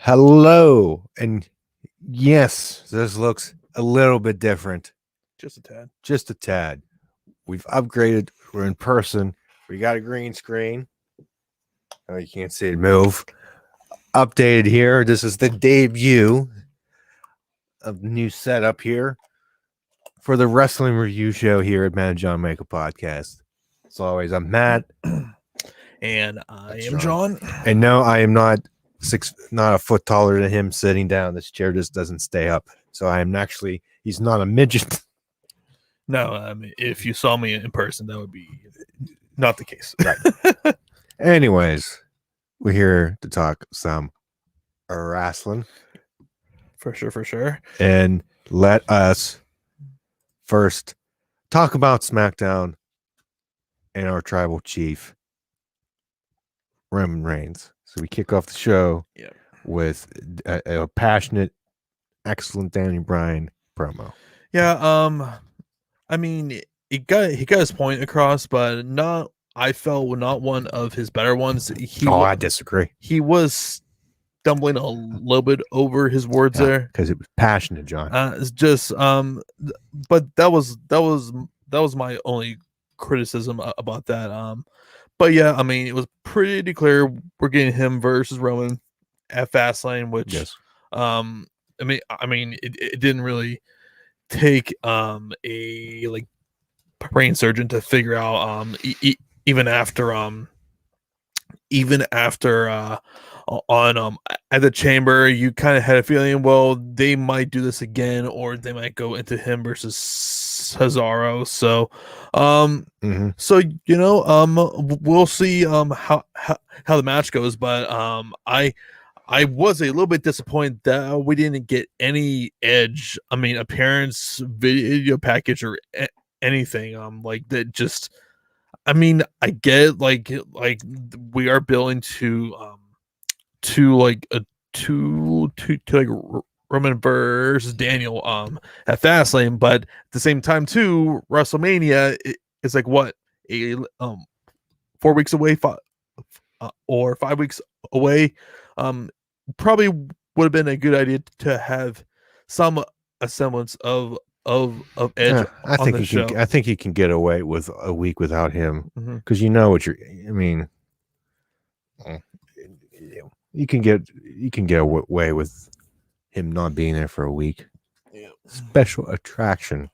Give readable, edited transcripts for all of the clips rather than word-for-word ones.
Hello, and yes, this looks a little bit different, Just a tad. just a tad. We've upgraded. We're in person. We got a green screen. Oh, you can't see it move. Updated here. This is the debut of the new setup here for the wrestling review show here at Matt and John Make a Podcast. As always, I'm Matt, And I am John. and no, I am not not a foot taller than him sitting down. This chair just doesn't stay up. So I am actually, he's not a midget. No, if you saw me in person, that would be not the case. Right. Anyways, we're here to talk some wrestling. For sure. And let us first talk about SmackDown and our tribal chief, Roman Reigns. So we kick off the show with a passionate, excellent Danny Bryan promo. Yeah, I mean, he got his point across, but I felt not one of his better ones. I disagree. He was stumbling a little bit over his words there because it was passionate, John. It's just but that was my only criticism about that. But yeah, I mean, it was pretty clear we're getting him versus Roman at Fastlane, which I mean, it didn't really take a like brain surgeon to figure out even after on at the Chamber, you kind of had a feeling, well, they might do this again, or they might go into him versus Cesaro. So so we'll see how the match goes, but I was a little bit disappointed that we didn't get any Edge, appearance, video package, or anything like that. Just, I mean, I get like we are building to like Roman versus Daniel at Fastlane, but at the same time too, WrestleMania is like what, 4 weeks away, or 5 weeks away. Probably would have been a good idea to have some semblance of Edge. I think he can get away with a week without him, because you know what you're. I mean, you can get away with him not being there for a week. Yeah. Special attraction.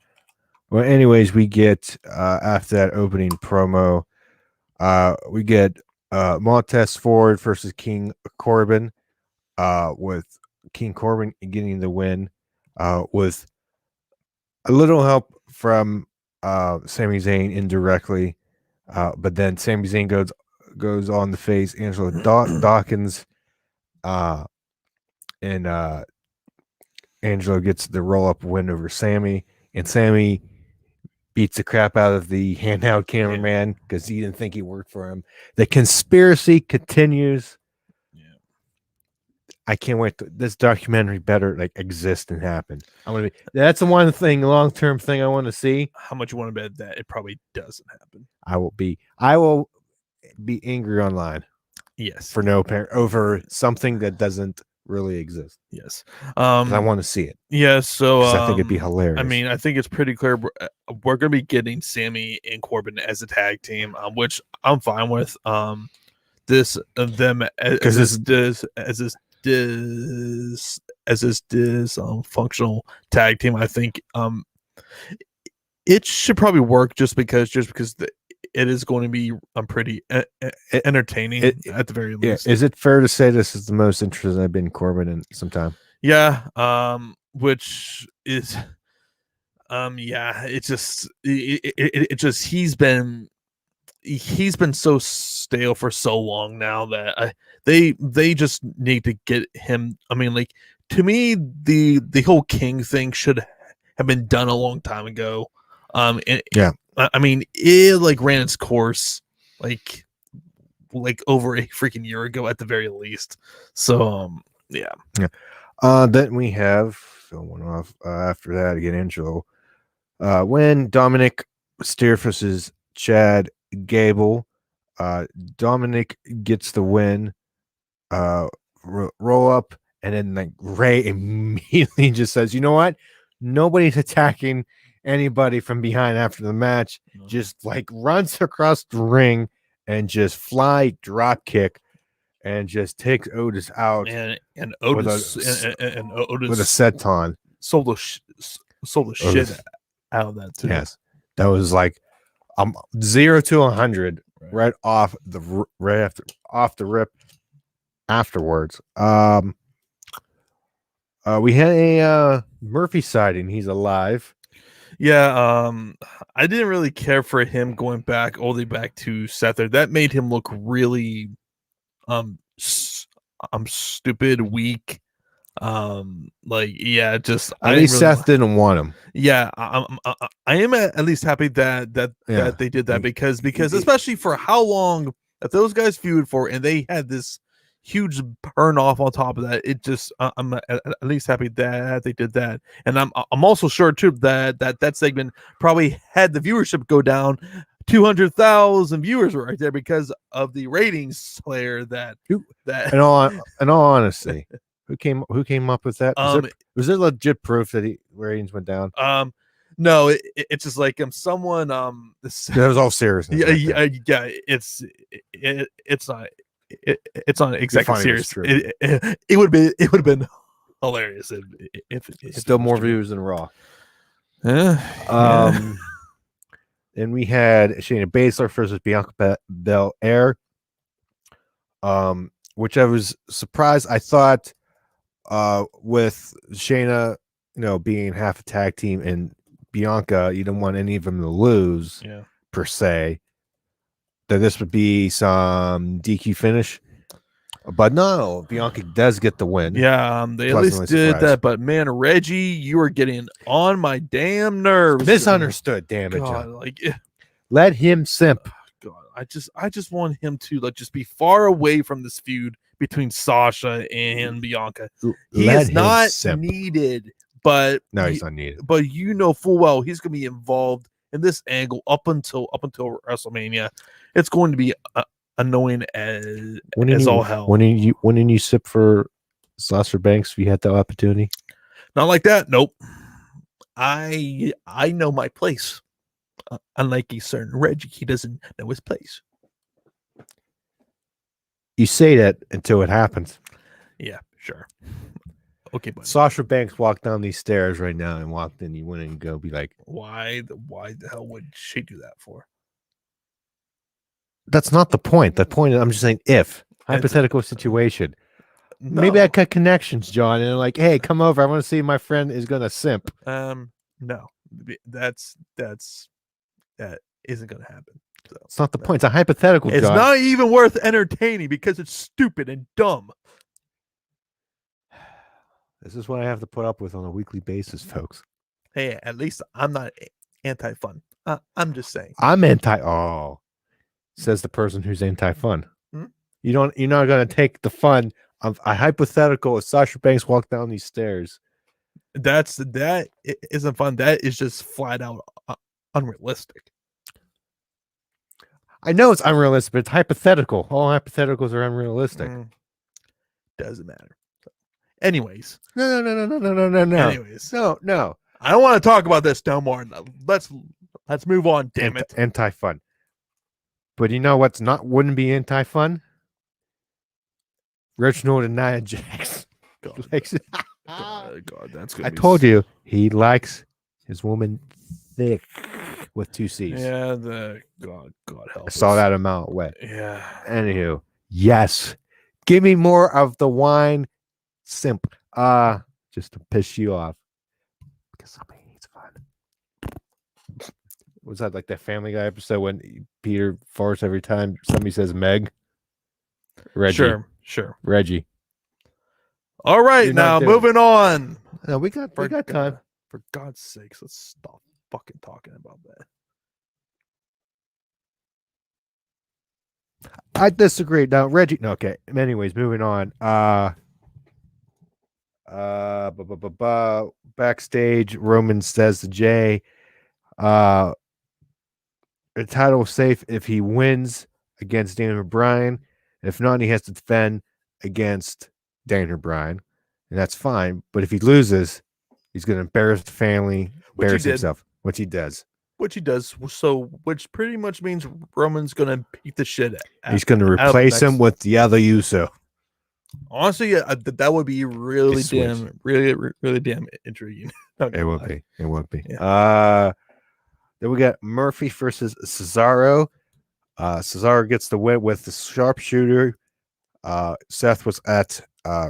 Well, anyways, we get after that opening promo, we get Montez Ford versus King Corbin, with King Corbin getting the win, with a little help from Sami Zayn indirectly, but then Sami Zayn goes on to face Angelo Dawkins, and Angelo gets the roll-up win over Sammy, and Sammy beats the crap out of the handheld cameraman because he didn't think he worked for him. The conspiracy continues. I can't wait. This documentary better exist and happen. That's the one thing, long-term thing I want to see. How much you want to bet that it probably doesn't happen? I will be angry online. Yes, for no parent over something that doesn't really exist. Yes, I want to see it. Yeah, so I think it'd be hilarious. I mean, I think it's pretty clear we're going to be getting Sammy and Corbin as a tag team, which I'm fine with. This functional tag team. I think it should probably work just because it is going to be pretty entertaining at the very least. Is it fair to say this is the most interested I've been in Corbin in some time? Yeah, which is it's just he's been so stale for so long now that they just need to get him. I mean, like, to me, the whole King thing should have been done a long time ago. I mean, it ran its course like over a freaking year ago at the very least. So then we have someone off after that again, Angelo. When Dominic Mysterio versus Chad Gable, Dominic gets the win. Roll up And then like Ray immediately just says, "You know what? Nobody's attacking anybody from behind after the match." Just like runs across the ring and just fly drop kick and just takes Otis out and Otis and Otis with a seton. Sold the shit out of that too. Yes, that was like 0 to 100 right off the rip. Afterwards, we had a Murphy sighting. He's alive. Yeah, I didn't really care for him going back all the way back to Seth there. That made him look really stupid, weak. Like yeah, just at least Seth didn't want him. Yeah, I am at least happy that they did that because especially for how long that those guys feuded for, and they had this huge burn off on top of that. It just I'm at least happy that they did that, and I'm also sure too that segment probably had the viewership go down 200,000 viewers right there because of the ratings slayer that in all honesty. Who came up with that? Was there legit proof that ratings went down? No, it's just like someone that was all serious. Yeah, it's not exactly serious. It would have been hilarious if still more views than Raw. Yeah. And we had Shayna Baszler versus Bianca Belair. Which I was surprised. I thought with Shayna, being half a tag team and Bianca, you don't want any of them to lose, per se. That this would be some DQ finish, but no, Bianca does get the win. Yeah, they at least did that. But man, Reggie, you are getting on my damn nerves. Misunderstood, damn it, God, like let him simp. God, I just want him to just be far away from this feud between Sasha and Bianca. He is not needed, but no, he's not needed. But full well he's going to be involved in this angle up until WrestleMania. It's going to be annoying as all hell. When didn't you sip for Sasha Banks if you had the opportunity? Not like that. Nope. I know my place. Unlike a certain Reggie, he doesn't know his place. You say that until it happens. Yeah, sure. Okay, buddy. Sasha Banks walked down these stairs right now and walked in. You wouldn't go be like, why the hell would she do that for? That's not the point. The point is, I'm just saying, if hypothetical situation. No. Maybe I cut connections, John, and they're like, hey, come over. I want to see my friend is gonna simp. No, that isn't gonna happen. So, it's not the point. It's a hypothetical. It's John. Not even worth entertaining because it's stupid and dumb. This is what I have to put up with on a weekly basis, folks. Hey, at least I'm not anti-fun. I'm just saying. I'm anti. Says the person who's anti-fun. Hmm? You're not gonna take the fun of a hypothetical if Sasha Banks walked down these stairs. That isn't fun. That is just flat out unrealistic. I know it's unrealistic, but it's hypothetical. All hypotheticals are unrealistic. Doesn't matter. Anyways. No. Anyways. No. I don't want to talk about this no more. Let's move on, damn it. Anti-fun. But you know what's wouldn't be anti-fun? Reginald and Nia Jax. God, that's good. I told you he likes his woman thick with 2 C's. Yeah, God help. I saw that amount wet. Yeah. Anywho, yes. Give me more of the wine simp. Just to piss you off. Because somebody needs fun. Was that like that Family Guy episode when Peter farts every time somebody says Meg? Reggie. Sure. Reggie. All right, now moving on. No, we got time. For God's sakes, let's stop fucking talking about that. I disagree. Now, Reggie. No, okay. Anyways, moving on. Backstage, Roman says to Jay, the title is safe if he wins against Daniel Bryan. If not, he has to defend against Daniel Bryan. and that's fine. But if he loses, he's going to embarrass the family, embarrass himself, which he does. So, which pretty much means Roman's going to beat the shit out. He's going to replace him with the other Uso. Honestly, that would be really damn intriguing. It would be. It would be. Yeah. Then we got Murphy versus Cesaro. Cesaro gets the win with the sharpshooter. Seth was at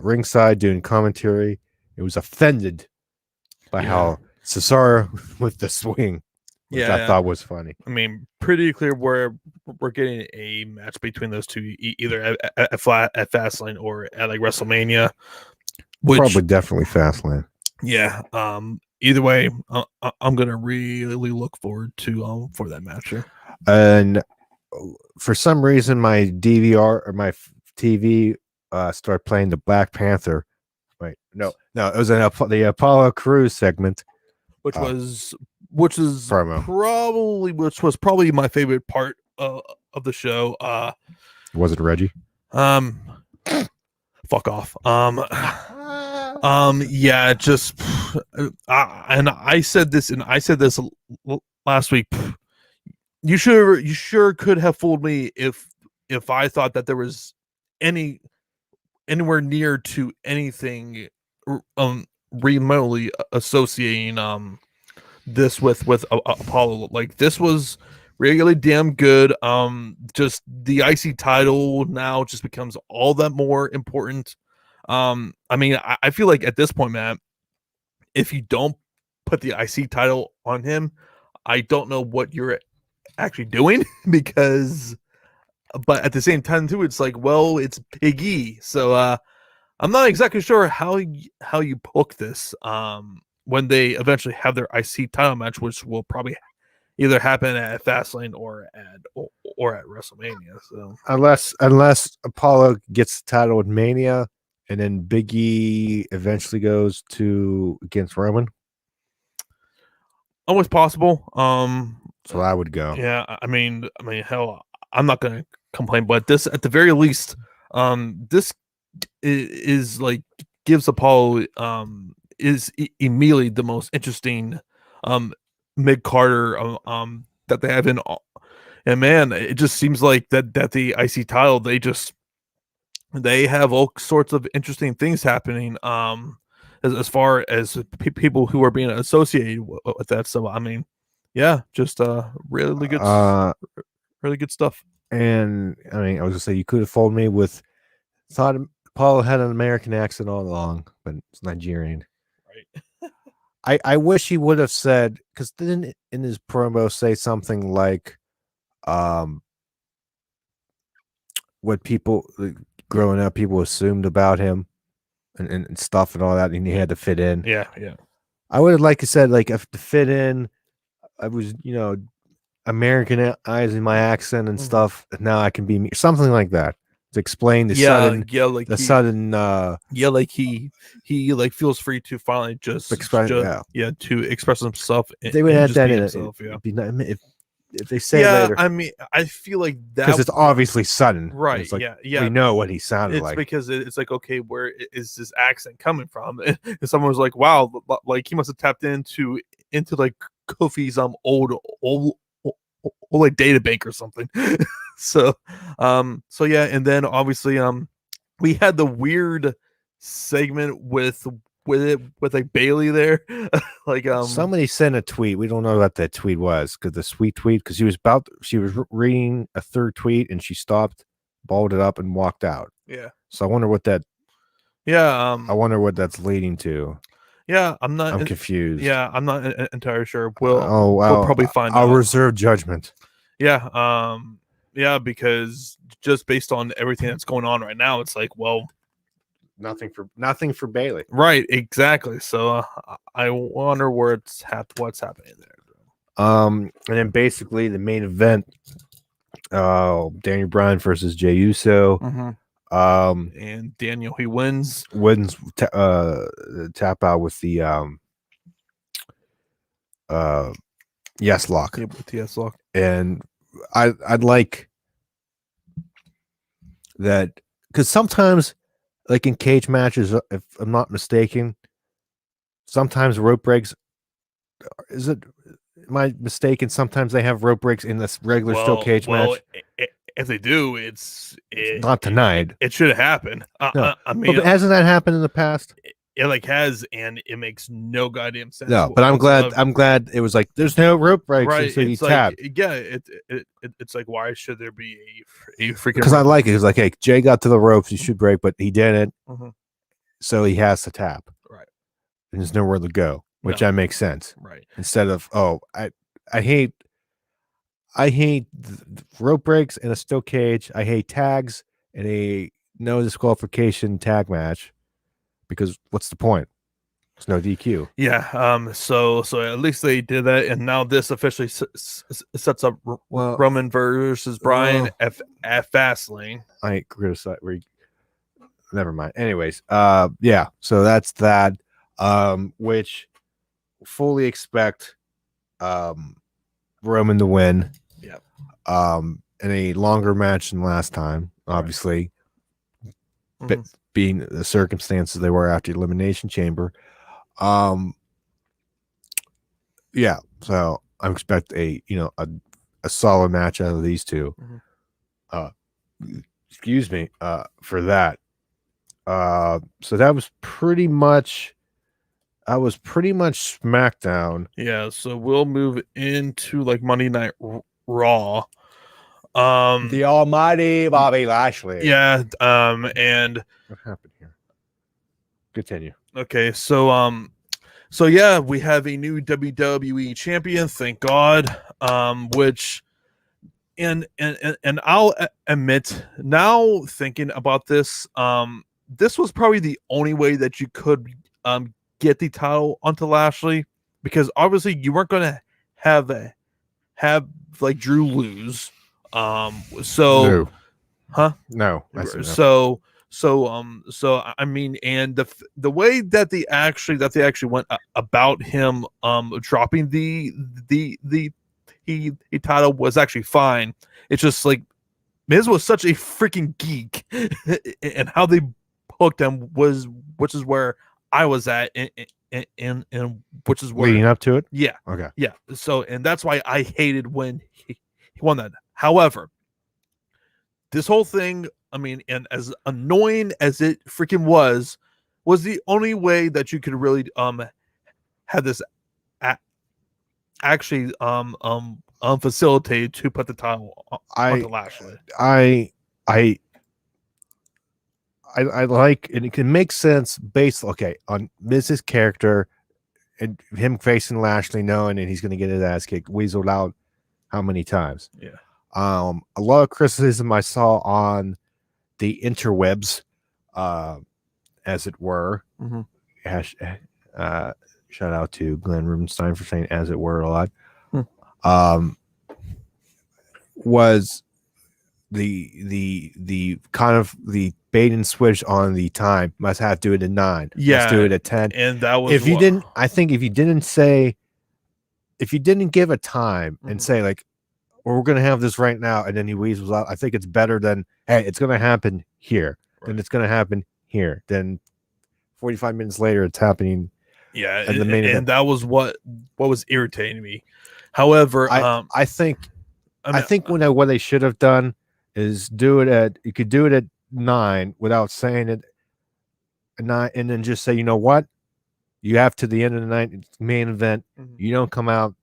ringside doing commentary. He was offended by how Cesaro with the swing, which I thought was funny. I mean, pretty clear we're getting a match between those two, either at Fastlane or at like WrestleMania. Probably definitely Fastlane. Yeah. Either way, I'm gonna really look forward to for that match here. And for some reason, my DVR or my TV started playing the Black Panther. Wait, no, it was the Apollo Crews segment, which was probably my favorite part of the show. Was it Reggie? Fuck off. Yeah, just and I said this last week. You sure could have fooled me if I thought that there was anywhere near to anything remotely associating this with Apollo. Like, this was really damn good. Just the IC title now just becomes all that more important. I mean, I feel like at this point, Matt, if you don't put the IC title on him, I don't know what you're actually doing, because but at the same time too, it's like, well, it's Big E, so I'm not exactly sure how you book this when they eventually have their IC title match, which will probably either happen at Fastlane or at WrestleMania. So unless Apollo gets the title at Mania and then Big E eventually goes against Roman. Always possible. So I would go. Yeah, I mean, hell, I'm not gonna complain, but this, at the very least, this is like gives Apollo is immediately the most interesting mid Carter that they have in. And man, it just seems like that the IC title, they have all sorts of interesting things happening as far as people who are being associated with that. So I mean, yeah, just really good stuff. And I mean, I was gonna say, you could have fooled me with thought Apollo had an American accent all along, but it's Nigerian. Right. I wish he would have said, because didn't in his promo say something like what people growing up people assumed about him and stuff and all that, and he had to fit in. Yeah. I would have liked to said, like, if to fit in, I was, Americanizing my accent and stuff. Now I can be me, something like that, to explain the sudden, he like feels free to finally to express himself. They would add that in himself. If they say later. I mean, I feel like that because it's obviously sudden, right? Like, yeah. We know what he sounded like. It's because it's like, okay, where is this accent coming from? And someone was like, wow, like he must have tapped into like Kofi's old like data bank or something. so yeah, and then obviously we had the weird segment with like Bailey there. Like somebody sent a tweet. We don't know what that tweet was, because the sweet tweet, because she was reading a third tweet and she stopped, balled it up, and walked out. Yeah. So I wonder what that. Yeah. I wonder what that's leading to. Yeah, I'm confused. Yeah, I'm not entirely sure. We'll probably find out. I'll reserve judgment. Yeah. Yeah, because just based on everything that's going on right now, it's like, well, nothing for Bailey. Right, exactly. So I wonder what's happening there. And then basically the main event, Daniel Bryan versus Jey Uso. Mm-hmm. And Daniel, he wins tap out with the yes lock. Yeah, with the yes lock. And I'd like that, because sometimes like in cage matches, if I'm not mistaken, sometimes rope breaks. Is it? Am I mistaken? Sometimes they have rope breaks in this regular steel cage match. If they do, Not tonight. it should happen. No, I mean, but hasn't that happened in the past? it like has, and it makes no goddamn sense. No, but I'm glad. I'm glad it was like there's no rope breaks, right. and so you It's tap. like, yeah, it's like, why should there be a freaking? Because I like it. It's like, hey, Jay got to the ropes, he should break, but he didn't, so he has to tap. Right. And there's nowhere to go, which that makes sense. Right. Instead of I hate rope breaks in a steel cage. I hate tags in a no disqualification tag match because what's the point? There's no DQ. Yeah. So at least they did that, and now this officially sets up Roman versus Bryan at Fastlane. I ain't criticize. Never mind. Anyways, yeah. So that's that. Which fully expect Roman to win. Yeah. In a longer match than last time, obviously, but being the circumstances they were after the Elimination Chamber. Yeah. So I expect a solid match out of these two. Excuse me. For that. So that was pretty much. I was pretty much SmackDown. Yeah, so we'll move into like Monday Night Raw. The almighty Bobby Lashley. Yeah, and what happened here? Continue. Okay, so yeah, we have a new WWE champion, thank God. Which and I'll admit, now thinking about this, this was probably the only way that you could get the title onto Lashley, because obviously you weren't going to have like Drew lose. So no. So I mean, and the way that they actually went about him dropping the title was actually fine. It's just like Miz was such a freaking geek, and how they hooked him which is where I was at, and which is where leading up to it. Yeah. Okay. Yeah. So, and that's why I hated when he won that. However, this whole thing, I mean, and as annoying as it freaking was the only way that you could really have this actually facilitated to put the title onto Lashley. I like, and it can make sense based on Miz's character and him facing Lashley, knowing and he's going to get his ass kicked, weaseled out how many times. Yeah. A lot of criticism I saw on the interwebs, as it were. Shout out to Glenn Rubenstein for saying "as it were" a lot. Was the kind of the bait and switch on the time. Must have to do it at 9. Yeah, let's do it at 10. And that was if you didn't. I think if you didn't give a time and say like, well, we're gonna have this right now, and then he weasels out. I think it's better than, hey, it's gonna happen here. Right. Then it's gonna happen here. Then 45 minutes later, it's happening. Yeah, and that was what was irritating me. However, I think what they should have done is you could do it at 9 without saying it at 9, and then just say, you know what, you have to the end of the night, main event. You don't come out,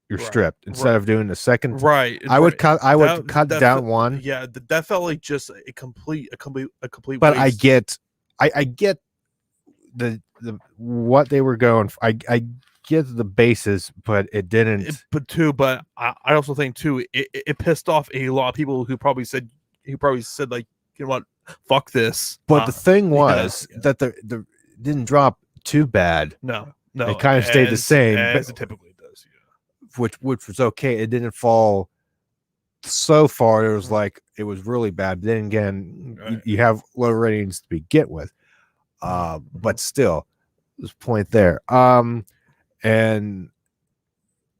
you're stripped. Instead of doing the second, I would cut down one. Yeah, that felt like just a complete. But waste. I get the what they were going for. I get the basis, but it didn't. But I also think too, it pissed off a lot of people who probably said like, you know what, fuck this. But the thing was that the didn't drop too bad. No, it kind of stayed the same as it typically does. Yeah. Which was okay. It didn't fall so far. It was like it was really bad. But then again, you have low ratings to begin with. But still, there's a point there. And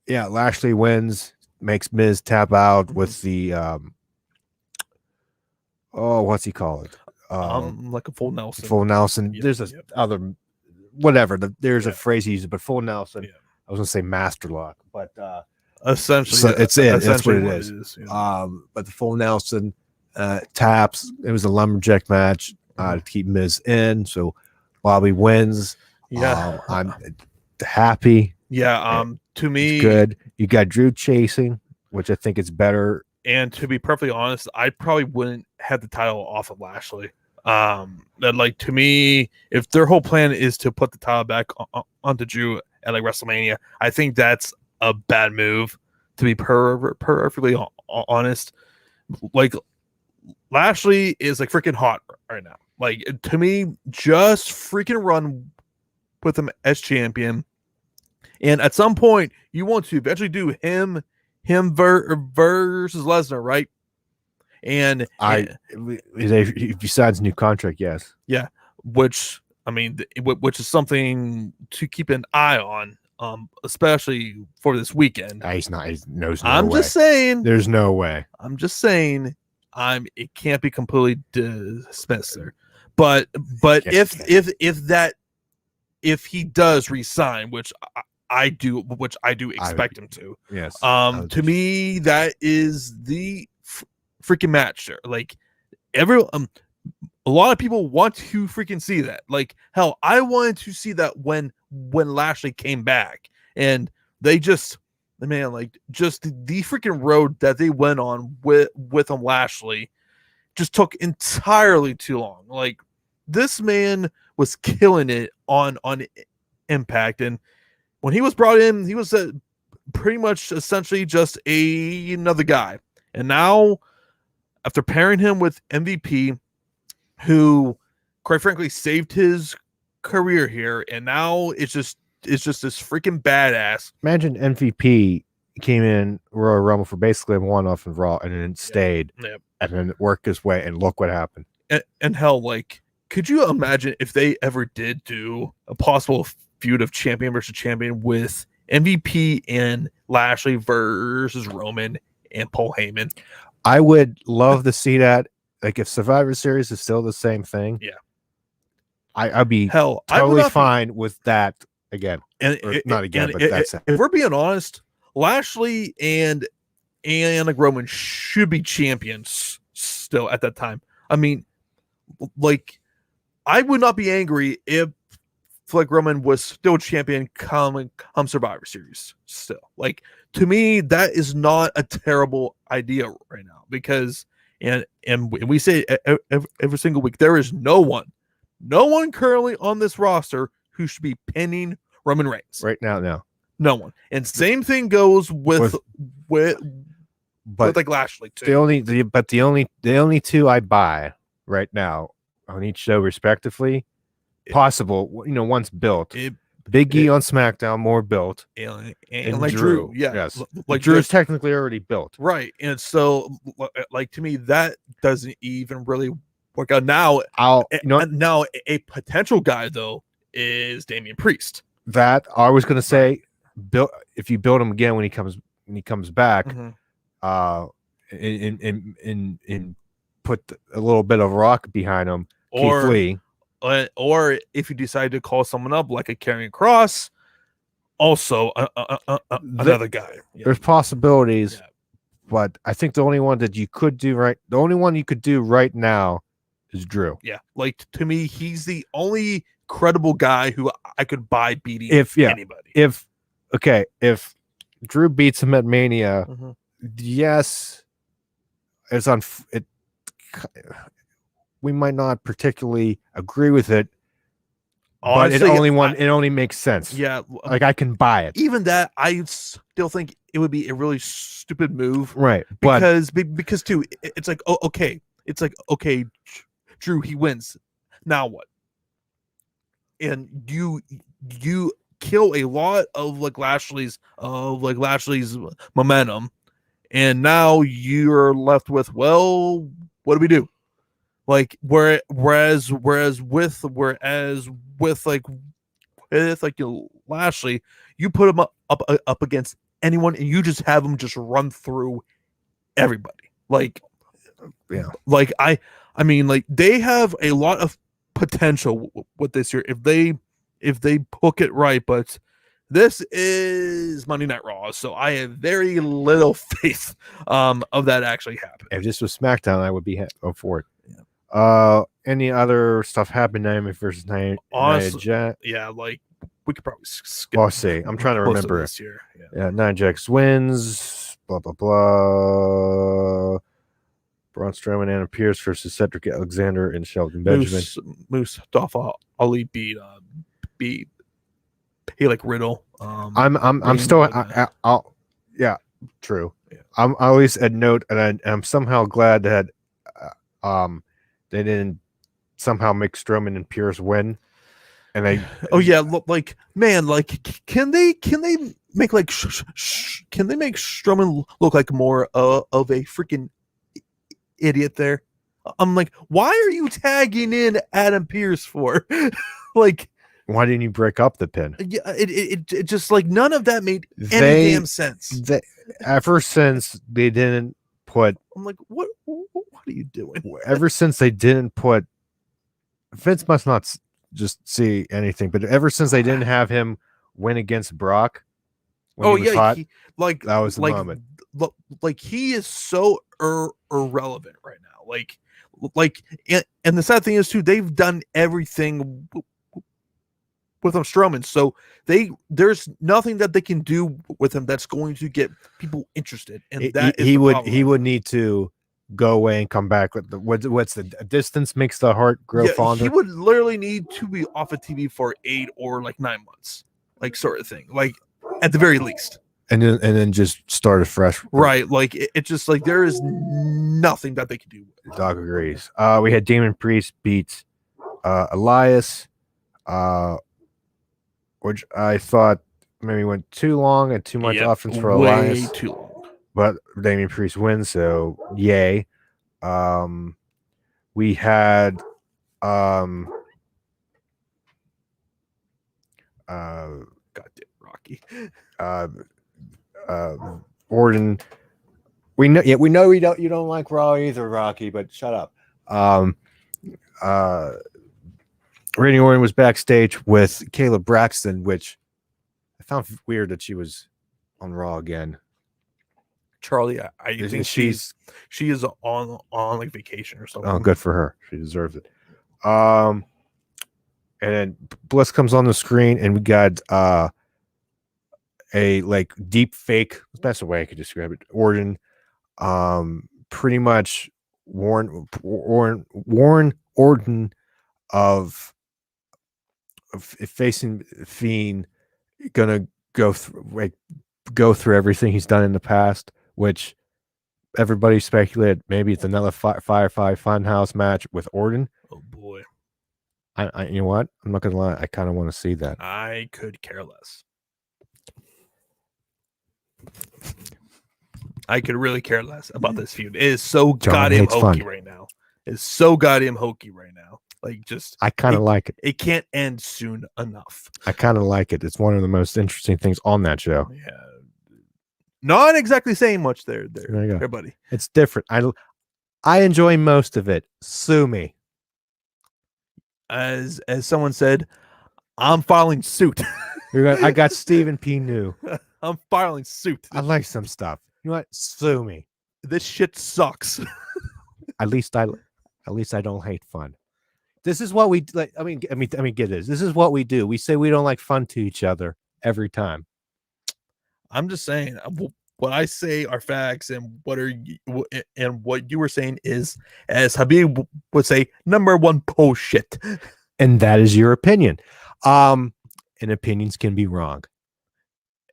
yeah, Lashley wins, makes Miz tap out with the what's he call it? like a full Nelson. Full Nelson. Yep, There's other whatever. There's a phrase you use, but full Nelson. Yeah. I was gonna say master lock, but essentially, so it's it. That's what it is. Yeah. But the full Nelson taps. It was a lumberjack match to keep Miz in. So Bobby wins. Yeah, I'm happy. Yeah. To me, it's good. You got Drew chasing, which I think is better. And to be perfectly honest, I probably wouldn't have the title off of Lashley. That like to me, if their whole plan is to put the title back onto Drew at like WrestleMania, I think that's a bad move. To be perfectly honest, like Lashley is like freaking hot right now. Like to me, just freaking run with him as champion, and at some point you want to eventually do him versus Lesnar, right? And besides new contract, yes, yeah, which I mean, which is something to keep an eye on, especially for this weekend. He's not. No I'm way. just saying. There's no way. I'm just saying. It can't be completely dismissed there. But if he does resign, which I do expect him to. Yes. To me, that is the freaking match there. Like a lot of people want to freaking see that. Like hell, I wanted to see that when Lashley came back, and they just the freaking road that they went on with Lashley just took entirely too long. Like this man was killing it on Impact, and when he was brought in, he was pretty much essentially just another guy. And now, after pairing him with MVP, who, quite frankly, saved his career here, and now it's just this freaking badass. Imagine MVP came in Royal Rumble for basically a one-off in Raw, and then stayed, and then worked his way, and look what happened. And hell, like, could you imagine if they ever did do a possible feud of champion versus champion with MVP and Lashley versus Roman and Paul Heyman? I would love to see that. Like if Survivor Series is still the same thing, I'd be totally fine with that again. And not again, but that's it. If we're being honest, Lashley and like Roman should be champions still at that time. I mean, like I would not be angry if like Roman was still champion come Survivor Series still. Like to me, that is not a terrible idea right now, because and we say every single week, there is no one currently on this roster who should be pinning Roman Reigns right now. No one. And same thing goes with like Lashley too. The only two I buy right now on each show respectively, possible, once built. Big E on SmackDown, more built, and like Drew, yes, like Drew is technically already built, right? And so, like to me, that doesn't even really work out. Now, now a potential guy though is Damian Priest. That I was going to say, if you build him again when he comes back, and put a little bit of rock behind him, Keith Lee. Or if you decide to call someone up like a Karrion Kross, also another guy. There's possibilities, but I think the only one you could do right now is Drew. Yeah, like to me, he's the only credible guy who I could buy beating anybody. If Drew beats him at Mania, yes, it's on it. We might not particularly agree with it, honestly, but it only makes sense. Yeah, like I can buy it. Even that, I still think it would be a really stupid move, right? Because too, it's like okay, Drew, he wins. Now what? And you kill a lot of Lashley's momentum, and now you're left with, well, what do we do? Like whereas with Lashley, you put him up against anyone, and you just have him just run through everybody. Like I mean, like they have a lot of potential with this year if they hook it right, but this is Monday Night Raw, so I have very little faith of that actually happening. If this was SmackDown, I would be for it. Yeah. Any other stuff happened? Dynamic versus Nia Jax. Yeah, like we could probably skip. I'll see. I'm trying to remember this year. Yeah, Nia Jax wins. Blah blah blah. Braun Strowman, Adam Pearce versus Cedric Alexander and Shelton Benjamin. Mustafa Ali beat like Riddle. I'm still. I'll yeah, true. Yeah. I'm always a note, and I'm somehow glad that they didn't somehow make Strowman and Pierce win. And they like man, like can they make like can they make Strowman look like more of a freaking idiot there? I'm like, why are you tagging in Adam Pearce for? Like, why didn't you break up the pin? Yeah, it just like none of that made any damn sense. Ever since they didn't put, I'm like, what are you doing? Ever since they didn't put, Vince must not just see anything, but ever since they didn't have him win against Brock, when he was hot, that was the moment. Like he is so irrelevant right now. And the sad thing is too, they've done everything with him Strowman, so there's nothing that they can do with him that's going to get people interested. And he would need to go away and come back. What's the distance makes the heart grow fonder? He would literally need to be off of TV for 8 or like 9 months, like sort of thing, like at the very least. And then just start afresh. Right. Like it's just like there is nothing that they can do. Dog agrees. We had Damon Priest beat Elias, which I thought maybe went too long and too much offense for Elias. Way too long. But Damien Priest wins, so yay. We had goddamn Rocky. Orton. We know you don't like Raw either, Rocky, but shut up. Randy Orton was backstage with Kayla Braxton, which I found weird that she was on Raw again. Charlie, I think she is on like vacation or something. Oh, good for her. She deserves it. And then Bliss comes on the screen, and we got a like deep fake. That's the best way I could describe it. Orton, pretty much warn Orton of facing Fiend, gonna go through everything he's done in the past, which everybody speculated maybe it's another Firefly Funhouse match with Orton. Oh boy. I you know what? I'm not gonna lie, I kind of want to see that. I could care less. I could really care less about this feud. It is so goddamn hokey right now. It's so goddamn hokey right now. Like, just I kind of like it. It can't end soon enough. I kind of like it. It's one of the most interesting things on that show. Yeah. Not exactly saying much there you go. There, buddy. It's different. I enjoy most of it. Sue me. As someone said, I'm filing suit. I got Stephen P. New. I'm filing suit. I like some stuff. You know what? Sue me. This shit sucks. At least I don't hate fun. This is what we like. I mean, get this. This is what we do. We say we don't like fun to each other every time. I'm just saying what I say are facts, and what you were saying is, as Habib would say, number one bullshit. And that is your opinion. And opinions can be wrong.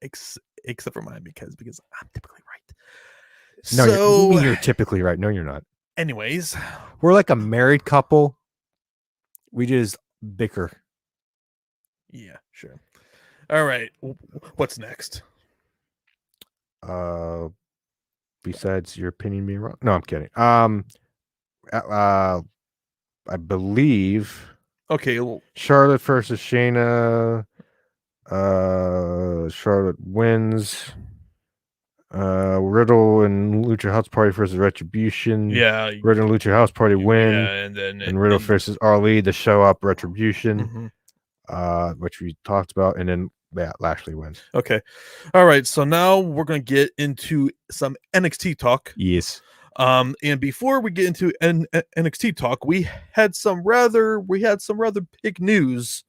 Except for mine, because I'm typically right. No, you're typically right. No, you're not. Anyways, we're like a married couple. We just bicker. Yeah, sure. All right. What's next? Besides your opinion being wrong? No, I'm kidding. I believe. Okay. Charlotte versus Shayna. Charlotte wins. Riddle and Lucha House Party versus Retribution. Yeah, Riddle and Lucha House Party win. Yeah, and then Riddle versus Ali to show up Retribution, mhm. which we talked about, and then Lashley wins. Okay, all right. So now we're gonna get into some NXT talk. Yes. And before we get into NXT talk, we had some rather big news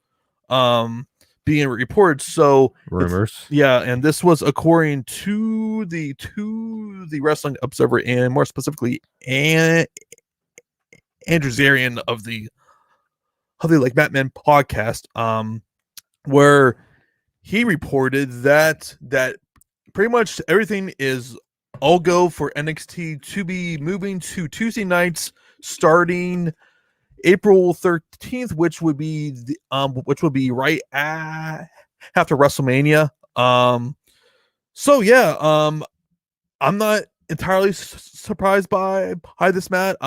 being reported. So rumors. Yeah, and this was according to the Wrestling Observer, and more specifically Andrew Zarian of the like Batman podcast, where he reported that pretty much everything is all go for NXT to be moving to Tuesday nights starting April 13th, which would be right after WrestleMania. So yeah, I'm not entirely surprised by this, Matt.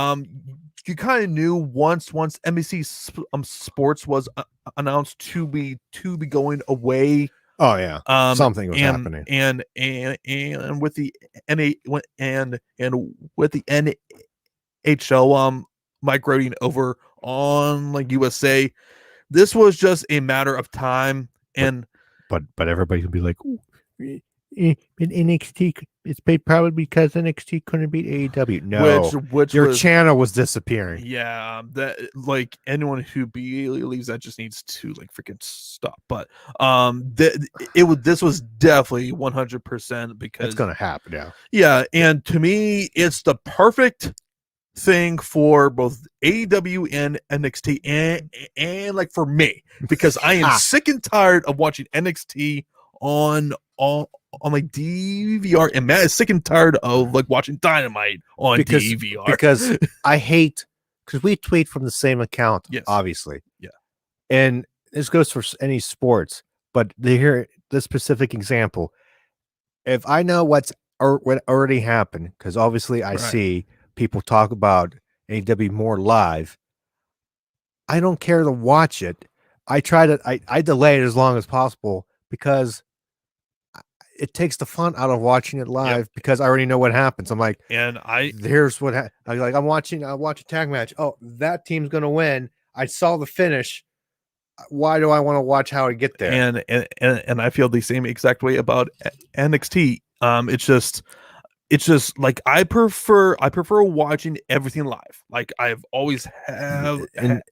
You kind of knew once NBC Sports was announced to be going away. Oh yeah, something was happening, and with the with the NHL migrating over on like USA, this was just a matter of time. And but everybody could be like, in NXT, it's probably because NXT couldn't beat AEW. No, which your channel was disappearing. Yeah, that like anyone who believes that just needs to like freaking stop. But this was definitely 100% because it's gonna happen now. Yeah, and to me, it's the perfect thing for both AEW and NXT, and like for me, because I am sick and tired of watching NXT on my DVR, and Matt is sick and tired of like watching Dynamite on DVR because I hate, because we tweet from the same account, yes, obviously, yeah, and this goes for any sports, but here the specific example, if I know what already happened, because obviously I see people talk about AEW more live, I don't care to watch it. I delay it as long as possible because it takes the fun out of watching it live, because I already know what happens. I'm like, and here's what I'm like. I watch a tag match. Oh, that team's gonna win. I saw the finish. Why do I want to watch how I get there? And I feel the same exact way about NXT. It's just like I prefer watching everything live. Like I've always have been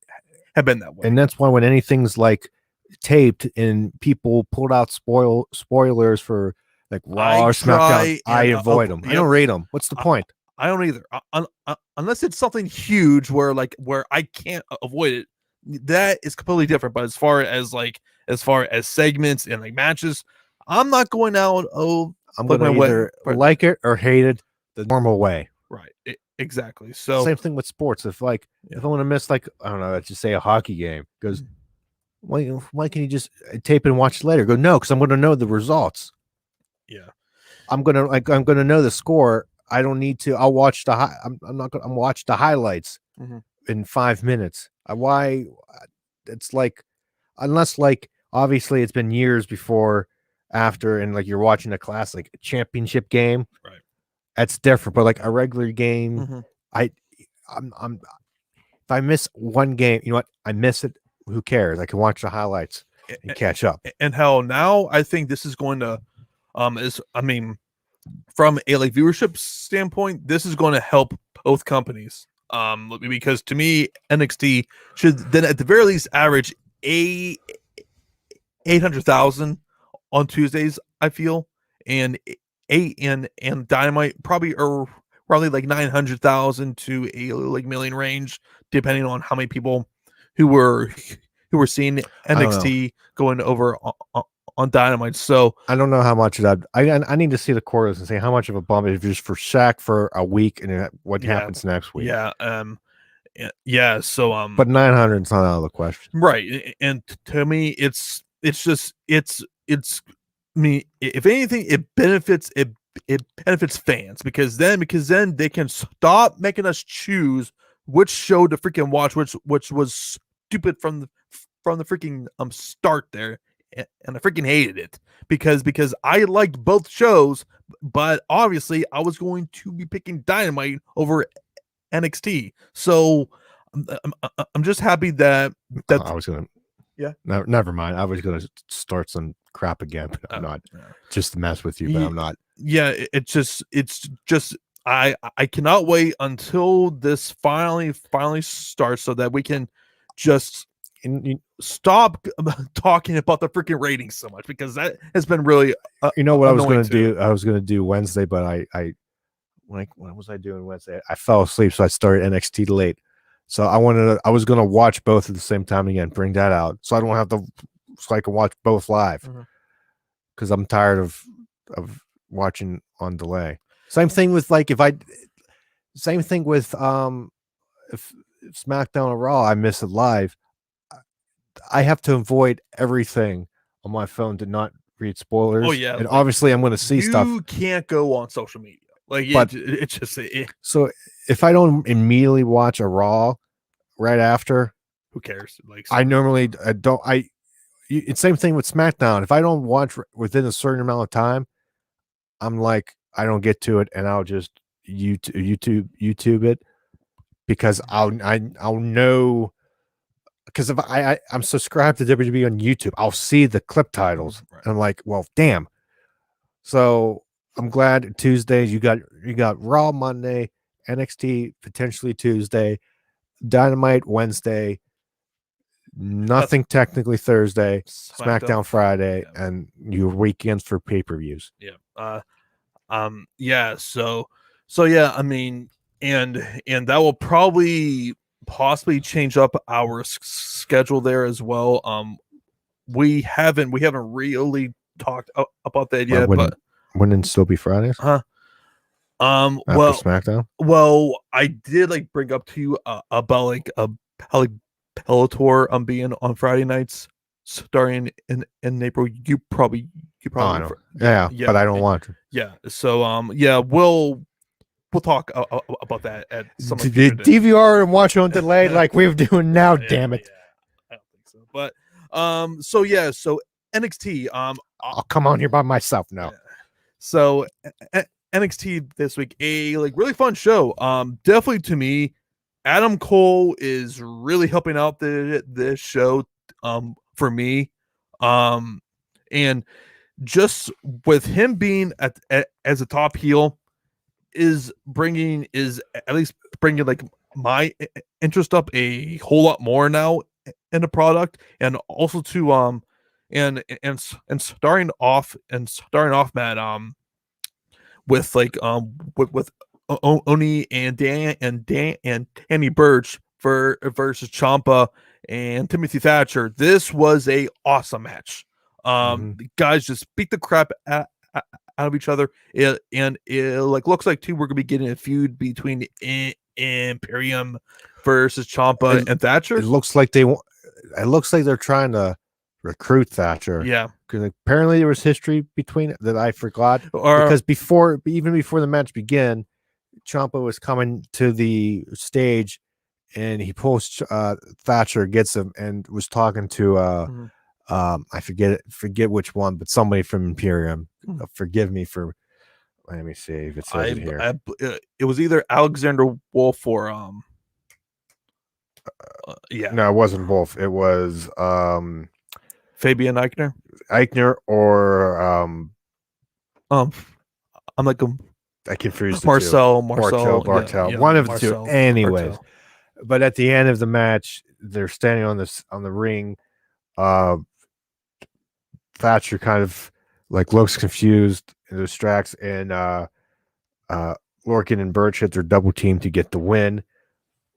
that way. And that's why when anything's like taped and people pulled out spoilers for like Raw or SmackDown, I avoid them. I don't rate them. What's the point? I don't either. Unless it's something huge where I can't avoid it. That is completely different. But as far as segments and like matches, I'm not going out. I'm going to either like it or hate it the normal way. Right. Exactly. So same thing with sports. If I want to miss, like, I don't know, let's just say a hockey game, goes, why can you just tape it and watch it later? Go, no, because I'm going to know the results. Yeah. I'm going to know the score. I don't need to. I'll watch I'm watch the highlights in 5 minutes. Why? It's like, unless like obviously it's been years before, after, and like you're watching a classic championship game, right? That's different. But like a regular game, I'm if I miss one game, you know what? I miss it. Who cares? I can watch the highlights and catch up. And hell, now I think this is going to, from a like viewership standpoint, this is going to help both companies. Because to me, NXT should then at the very least average 800,000 on Tuesdays, I feel, and Dynamite probably like 900,000 to a like million range, depending on how many people who were seeing NXT going over on Dynamite. So I don't know how much that I need to see the quarters and say how much of a bump it is just for Shaq for a week and what happens next week. Yeah. So but 900 is not out of the question, right? And to me, it's me. If anything, it benefits fans because then they can stop making us choose which show to freaking watch, which was stupid from the freaking start there. and I freaking hated it because I liked both shows, but obviously I was going to be picking Dynamite over NXT. So I'm just happy that I was gonna. Yeah. No, never mind. I was gonna start some crap again, but I'm not. Just to mess with you, but I'm not. Yeah, it's just I cannot wait until this finally starts so that we can just stop talking about the freaking ratings so much, because that has been really you know what I was annoying gonna do? I was gonna do Wednesday, but I like, what was I doing Wednesday? I fell asleep, so I started NXT late. So I was gonna watch both at the same time again, bring that out, so I don't have to, so I can watch both live, because I'm tired of watching on delay. Same thing with same thing with if SmackDown or Raw, I miss it live, I have to avoid everything on my phone to not read spoilers. Oh yeah, and obviously I'm going to see stuff. You can't go on social media. Like, it's just so if I don't immediately watch a Raw right after, who cares? Like, I normally don't. It's same thing with SmackDown. If I don't watch within a certain amount of time, I'm like, I don't get to it, and I'll just YouTube it, because I'll know, because if I'm subscribed to WWE on YouTube, I'll see the clip titles, and I'm like, well, damn. So I'm glad Tuesdays you got Raw Monday, NXT potentially Tuesday, Dynamite Wednesday, nothing technically Thursday, SmackDown Friday, and your weekends for pay-per-views. Yeah. Yeah. So yeah. I mean, and that will probably possibly change up our schedule there as well. We haven't really talked about that yet, but wouldn't it still be Fridays? After SmackDown. Well, I did bring up to you about Bellator being on Friday nights starting in April. You probably I know. Yeah, but I don't watch it. Yeah. So yeah, we'll talk about that at some DVR and watch on delay like we're doing now. Damn it. I don't think so. But so yeah, so NXT. I'll come on here by myself now. So NXT this week, a really fun show. Definitely to me, Adam Cole is really helping out this show for me. And just with him being as a top heel is at least bringing my interest up a whole lot more now in the product, and also to and starting off Matt with with Oni and Danny Burch versus Ciampa and Timothy Thatcher. This was a awesome match. The guys just beat the crap out of each other, and it looks like too we're gonna be getting a feud between Imperium versus Ciampa and Thatcher. It looks like they're trying to recruit Thatcher. Yeah, because apparently there was history between that I forgot. Because even before the match began, Ciampa was coming to the stage, and he pulls Thatcher, gets him, and was talking to I forget which one, but somebody from Imperium. Forgive me for. Let me see if it says it here. It was either Alexander Wolf or No, it wasn't Wolf. It was Fabian Eichner or I'm like I confused Marcel. Yeah, one of the two. Anyways, Martel. But at the end of the match, they're standing on the ring. Thatcher kind of looks confused and distracts, and Lorcan and Burch hit their double team to get the win.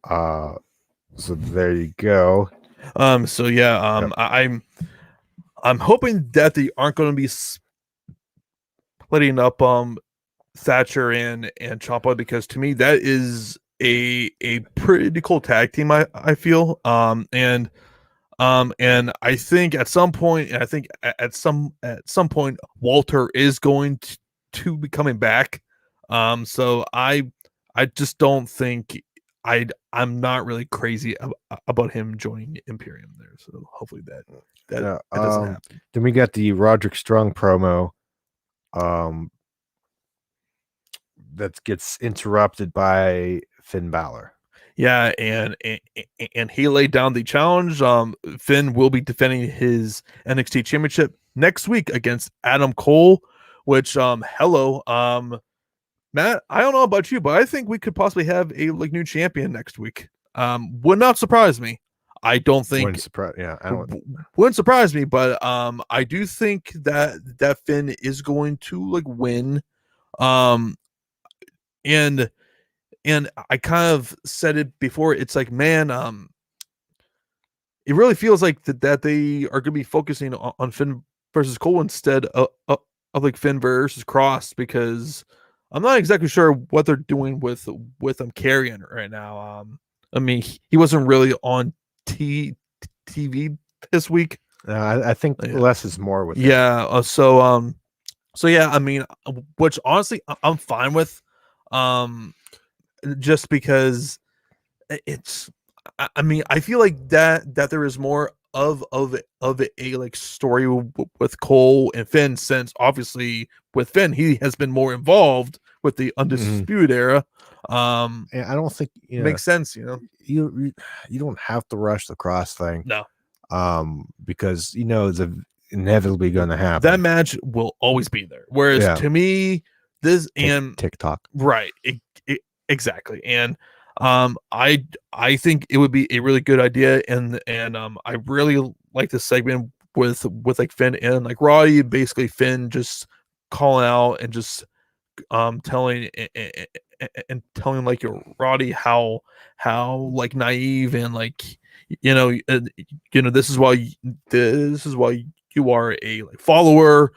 So there you go. So yeah, yep. I'm hoping that they aren't going to be splitting up Thatcher and Ciampa, because to me that is a pretty cool tag team. I feel and I think at some point, at some point Walter is going to be coming back. So I just don't think I'm not really crazy about him joining Imperium there. So hopefully that doesn't happen. Then we got the Roderick Strong promo. That gets interrupted by Finn Balor. Yeah, and he laid down the challenge. Finn will be defending his NXT championship next week against Adam Cole, which hello. Matt, I don't know about you, but I think we could possibly have a new champion next week. Would not surprise me. I don't think wouldn't surprise. Yeah, I don't. Wouldn't surprise me, but I do think that Finn is going to win. And I kind of said it before. It's like, man, it really feels like that they are going to be focusing on Finn versus Cole instead of Finn versus Cross, because I'm not exactly sure what they're doing with Carrion right now. I mean, he wasn't really on TV this week. I think less is more with him. So yeah, I mean, which honestly I'm fine with, just because it's. I mean, I feel like that there is more of a story with Cole and Finn, since obviously with Finn he has been more involved with the Undisputed Era. And I don't think makes sense. You don't have to rush the Cross thing. No. Because it's inevitably going to happen. That match will always be there. Whereas to me, this and TikTok, right? Exactly. And I think it would be a really good idea, and I really like this segment with Finn and Roddy. Basically, Finn just calling out and just telling Roddy how naive and this is why you are a follower.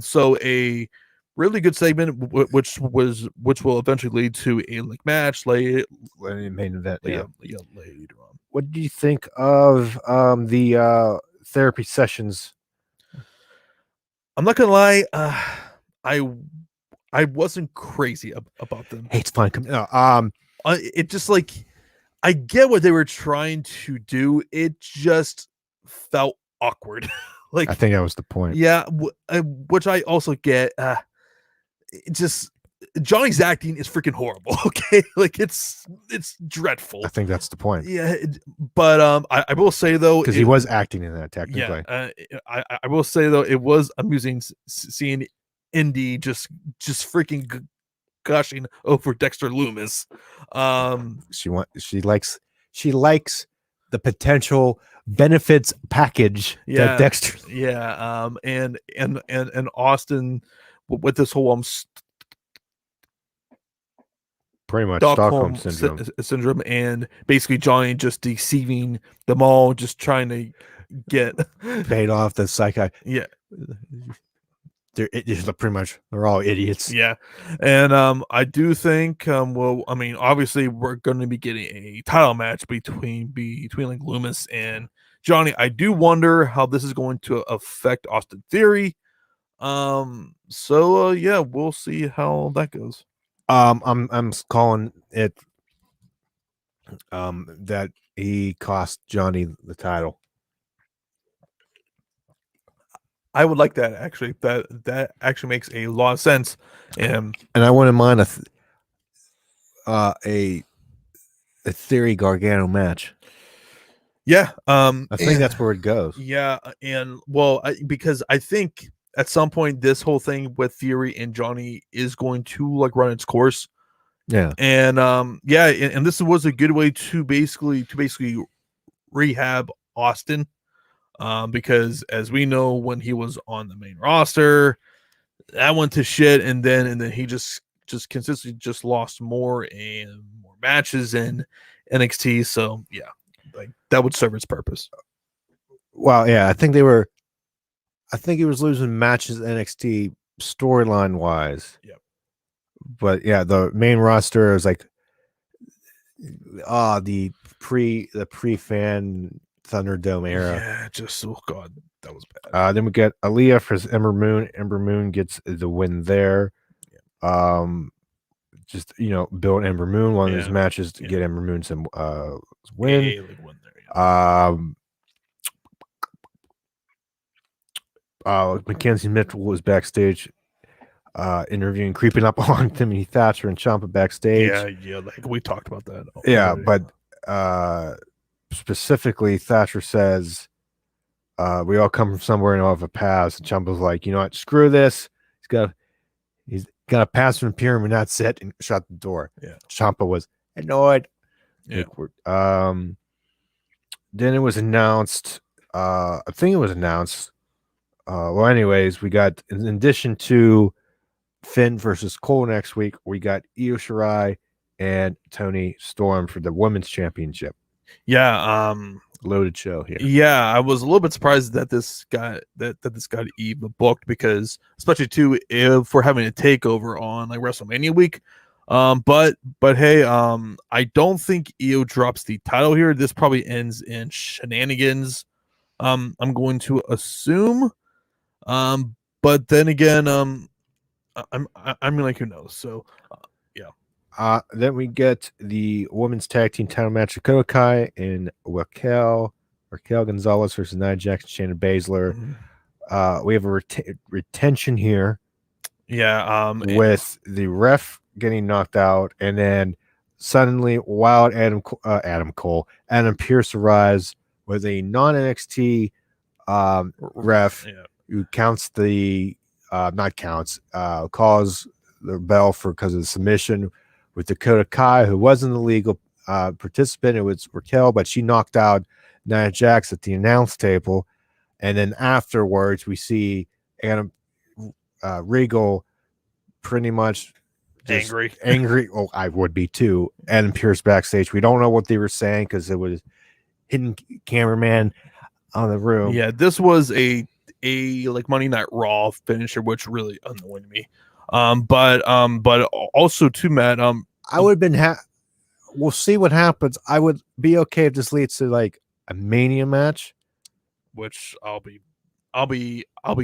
So a really good segment, which will eventually lead to a match later, main event. Later on. What do you think of the therapy sessions? I'm not gonna lie, I wasn't crazy about them. Hey, it's fine. It just I get what they were trying to do. It just felt awkward. I think that was the point. Yeah, which I also get. It just Johnny's acting is freaking horrible. Okay, it's dreadful. I think that's the point. Yeah, but I will say though, because he was acting in that technically. Yeah, I will say though, it was amusing seeing Indy just freaking gushing over Dexter Lumis. She likes the potential benefits package that Dexter. Yeah, and Austin with this whole pretty much Stockholm syndrome, and basically Johnny just deceiving them all, just trying to get paid off the psychi. Yeah. They're all idiots. Yeah. And I do think well, I mean, obviously we're going to be getting a title match between Lumis and Johnny. I do wonder how this is going to affect Austin Theory. So yeah, we'll see how that goes. I'm calling it that he cost Johnny the title. I would like that, actually. That actually makes a lot of sense. And I wouldn't mind a Theory Gargano match. Yeah, I think that's where it goes. Yeah, and well, because I think at some point this whole thing with Theory and Johnny is going to run its course. Yeah, and and this was a good way to basically rehab Austin. Because as we know, when he was on the main roster, that went to shit, and then he just consistently just lost more and more matches in NXT. So yeah, that would serve its purpose. Well, yeah, I think he was losing matches matches storyline wise. Yep. But yeah, the main roster is the pre-fan Thunderdome era. Yeah, God, that was bad. Then we get Aaliyah for Ember Moon. Ember Moon gets the win there. just build Ember Moon one of these Yeah. matches to Yeah. get Ember Moon some win. Like win there, yeah. Mackenzie Mitchell was backstage interviewing, creeping up on Timothy Thatcher and Ciampa backstage. Yeah, like we talked about that. Yeah, already. but specifically, Thatcher says, we all come from somewhere and all have a past. And Ciampa's like, you know what, screw this. He's got a pass from the pyramid, that's it, and shut the door. Yeah. Ciampa was annoyed. Yeah. Then it was announced. I think it was announced. Well, anyways, we got, in addition to Finn versus Cole next week, we got Io Shirai and Tony Storm for the women's championship. Yeah. Loaded show here. Yeah, I was a little bit surprised that this got even booked, because especially too if we're having a takeover on like WrestleMania week. But hey, I don't think Io drops the title here. This probably ends in shenanigans. I'm going to assume. But then again, I'm like, who knows? So, yeah. Then we get the women's tag team title match: Dakota Kai and Raquel Gonzalez versus Nia Jax, Shayna Baszler. Mm-hmm. We have a retention here. Yeah. With the ref getting knocked out, and then suddenly wild Adam Pearce arrives with a non NXT ref who counts the calls the bell because of the submission with Dakota Kai, who wasn't a legal participant. It was Raquel, but she knocked out Nia Jax at the announce table, and then afterwards we see Adam Regal pretty much just angry. Oh, I would be too. Adam Pearce backstage. We don't know what they were saying because it was hidden cameraman on the room. Yeah, this was a like Monday Night Raw finisher, which really annoyed me. But also too, Matt. I would have been. We'll see what happens. I would be okay if this leads to like a Mania match, which I'll be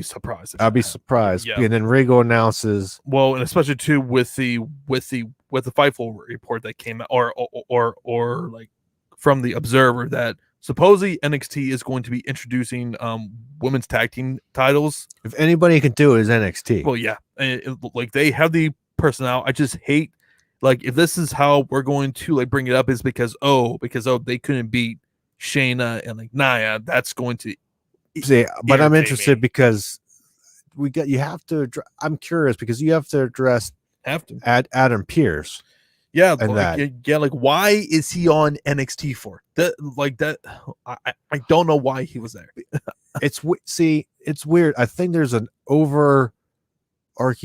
surprised. I'll be surprised. Yeah. And then Regal announces. Well, and especially too with the Fightful report that came out, or like from the Observer, that supposedly NXT is going to be introducing women's tag team titles. If anybody can do it, is NXT. Well, yeah, like they have the personnel. I just hate, like, if this is how we're going to like bring it up, is because they couldn't beat Shayna and like Nia. That's going to see, but I'm interested because you have to. I'm curious because you have to address Adam Pearce. Yeah, like why is he on NXT for that? Like that, I don't know why he was there. It's weird. I think there's an overarching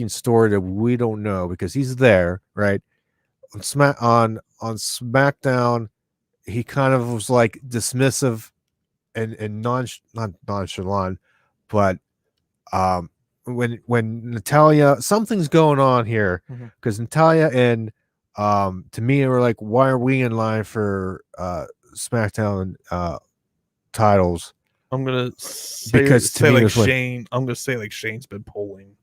story that we don't know because he's there, right? On SmackDown, he kind of was like dismissive and not nonchalant, but when Natalia, something's going on here because Natalia and Tamina were like, why are we in line for SmackDown titles? I'm gonna say like Shane. I'm gonna say like Shane's been pulling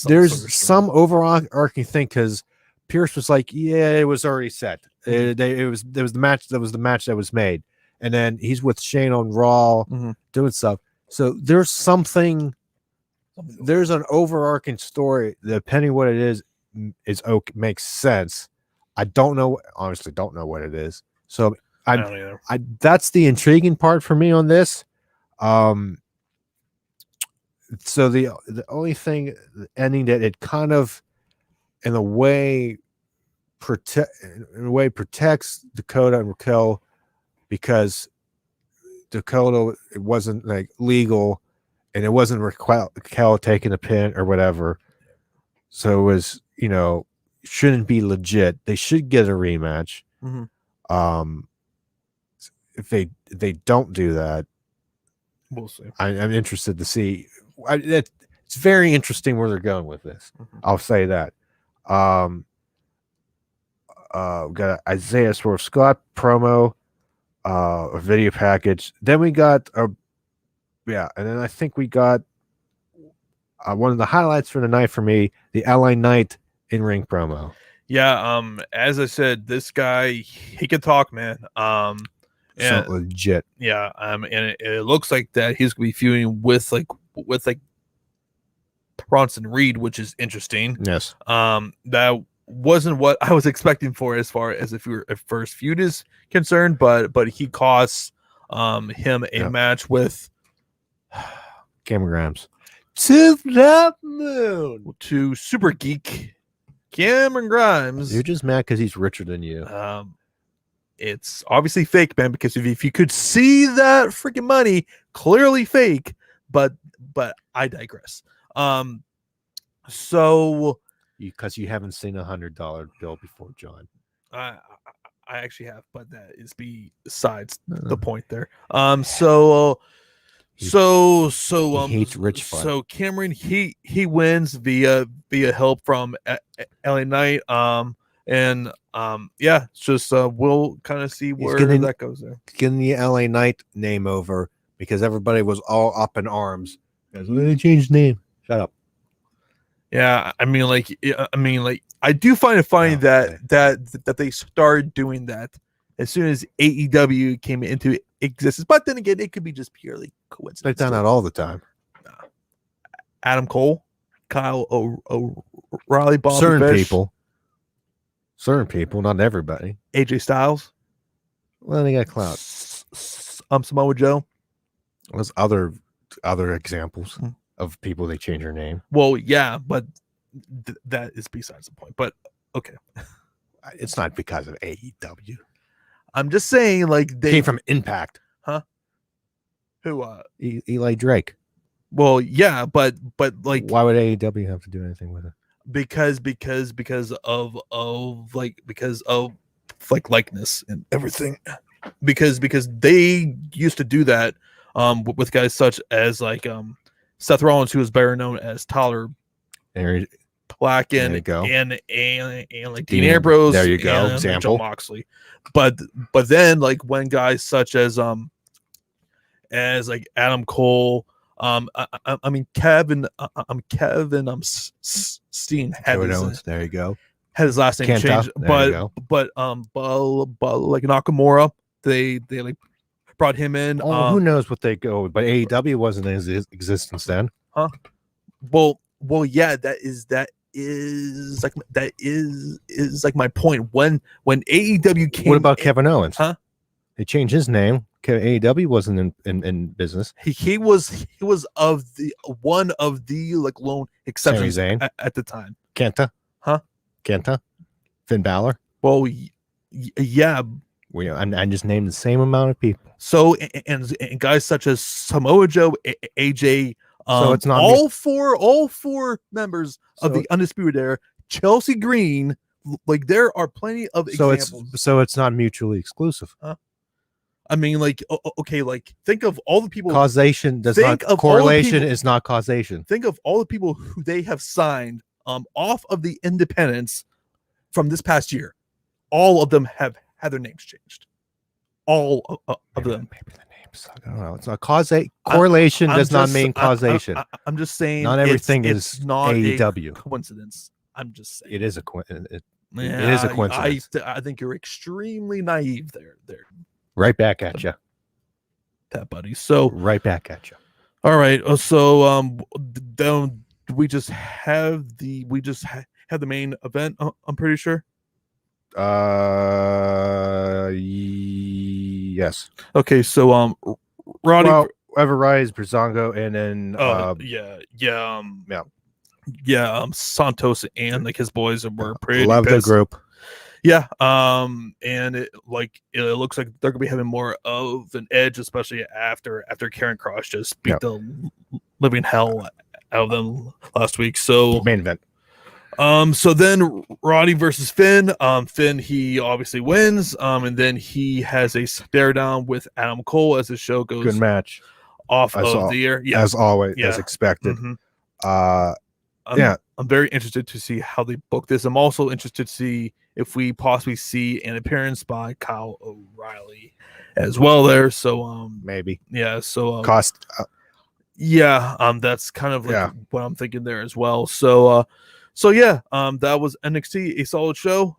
there's some overarching thing because Pierce was like, yeah, it was already set. It was the match that was made, and then he's with Shane on Raw doing stuff. So there's something. There's an overarching story. Depending what it is okay, makes sense. I honestly don't know what it is. So that's the intriguing part for me on this. So the only thing, the ending that it kind of in a way protects Dakota and Raquel, because Dakota, it wasn't like legal and it wasn't Raquel taking a pin or whatever. So it was, shouldn't be legit. They should get a rematch. If they don't do that, we'll see. I'm interested to see. It's very interesting where they're going with this. I'll say that. We got Isaiah Swerve Scott promo, a video package. Then we got and then I think we got one of the highlights for the night for me, the LA Knight in-ring promo. Yeah, as I said, this guy, he can talk, man. So legit. Yeah, and it looks like that he's gonna be feuding with Bronson Reed, which is interesting. Yes. That wasn't what I was expecting for as far as if first feud is concerned, but he costs him a match with Cameron Grimes. To the moon. To Super Geek Cameron Grimes. You're just mad because he's richer than you. It's obviously fake, man, because if you could see that freaking money, clearly fake, but I digress. So because you haven't seen $100 bill before, John. I actually have, but that is besides the point there. So he hates rich fun. So Cameron he wins via help from LA Knight. Yeah, it's just we'll kind of see where that goes there. Getting the LA Knight name over because everybody was all up in arms. Because they changed name. Shut up. Yeah, I mean, I do find it funny that they started doing that as soon as AEW came into existence. But then again, it could be just purely coincidence. They've done that all the time. Adam Cole, Kyle O'Reilly, Bobby Fish. Certain people, not everybody. AJ Styles. Well, they got clout. Samoa Joe. There's other examples of people they change their name. Well, yeah, but that is besides the point. But okay, it's not because of AEW. I'm just saying, like they came from Impact, huh? Who? Eli Drake. Well, yeah, but like, why would AEW have to do anything with it? Because of likeness and everything. Because they used to do that with guys such as like Seth Rollins, who was better known as Tyler Black and like Dean Ambrose. There you go. Example. John Moxley. But then like when guys such as like Adam Cole, I mean Kevin Steen had there you go. Had his last name changed, but like Nakamura, they like brought him in. Who knows what they go? But AEW wasn't in existence then, huh? Well, yeah, that is like my point. When AEW came, what about Kevin Owens? Huh? They changed his name. AEW wasn't in business. He was of the one of the like lone exceptions at the time. Kenta, huh? Kenta, Finn Balor. Well, yeah. I just named the same amount of people. So and guys such as Samoa Joe, AJ. So it's not all four members of the Undisputed Era, Chelsea Green. Like there are plenty of examples. So it's not mutually exclusive. Huh? I mean, like, okay, like think of all the people. Causation does not. Correlation is not causation. Think of all the people who they have signed off of the independents from this past year. All of them have had their names changed. All of them. Maybe the names. I don't know. It's not causation. Correlation does not mean causation. I'm just saying. Not everything is not AEW. A coincidence. I'm just saying. It is a coincidence. It is a coincidence. I think you're extremely naive there. Right back at you, that buddy. So right back at you. All right. So don't we just have the main event? I'm pretty sure. Yes. Okay. So Roddy, Everrise, Brizongo, and then Santos and like his boys were pretty. Love pissed. the group. Yeah, and it looks like they're gonna be having more of an edge, especially after Karen Cross just beat the living hell out of them last week. So main event. So then Roddy versus Finn. Finn he obviously wins. And then he has a stare down with Adam Cole as the show goes. Good match. Off of the air, yeah, as always, as expected. Mm-hmm. I'm very interested to see how they book this. I'm also interested to see if we possibly see an appearance by Kyle O'Reilly as well there. So maybe. Yeah. So cost. That's kind of like what I'm thinking there as well. So So yeah, that was NXT, a solid show.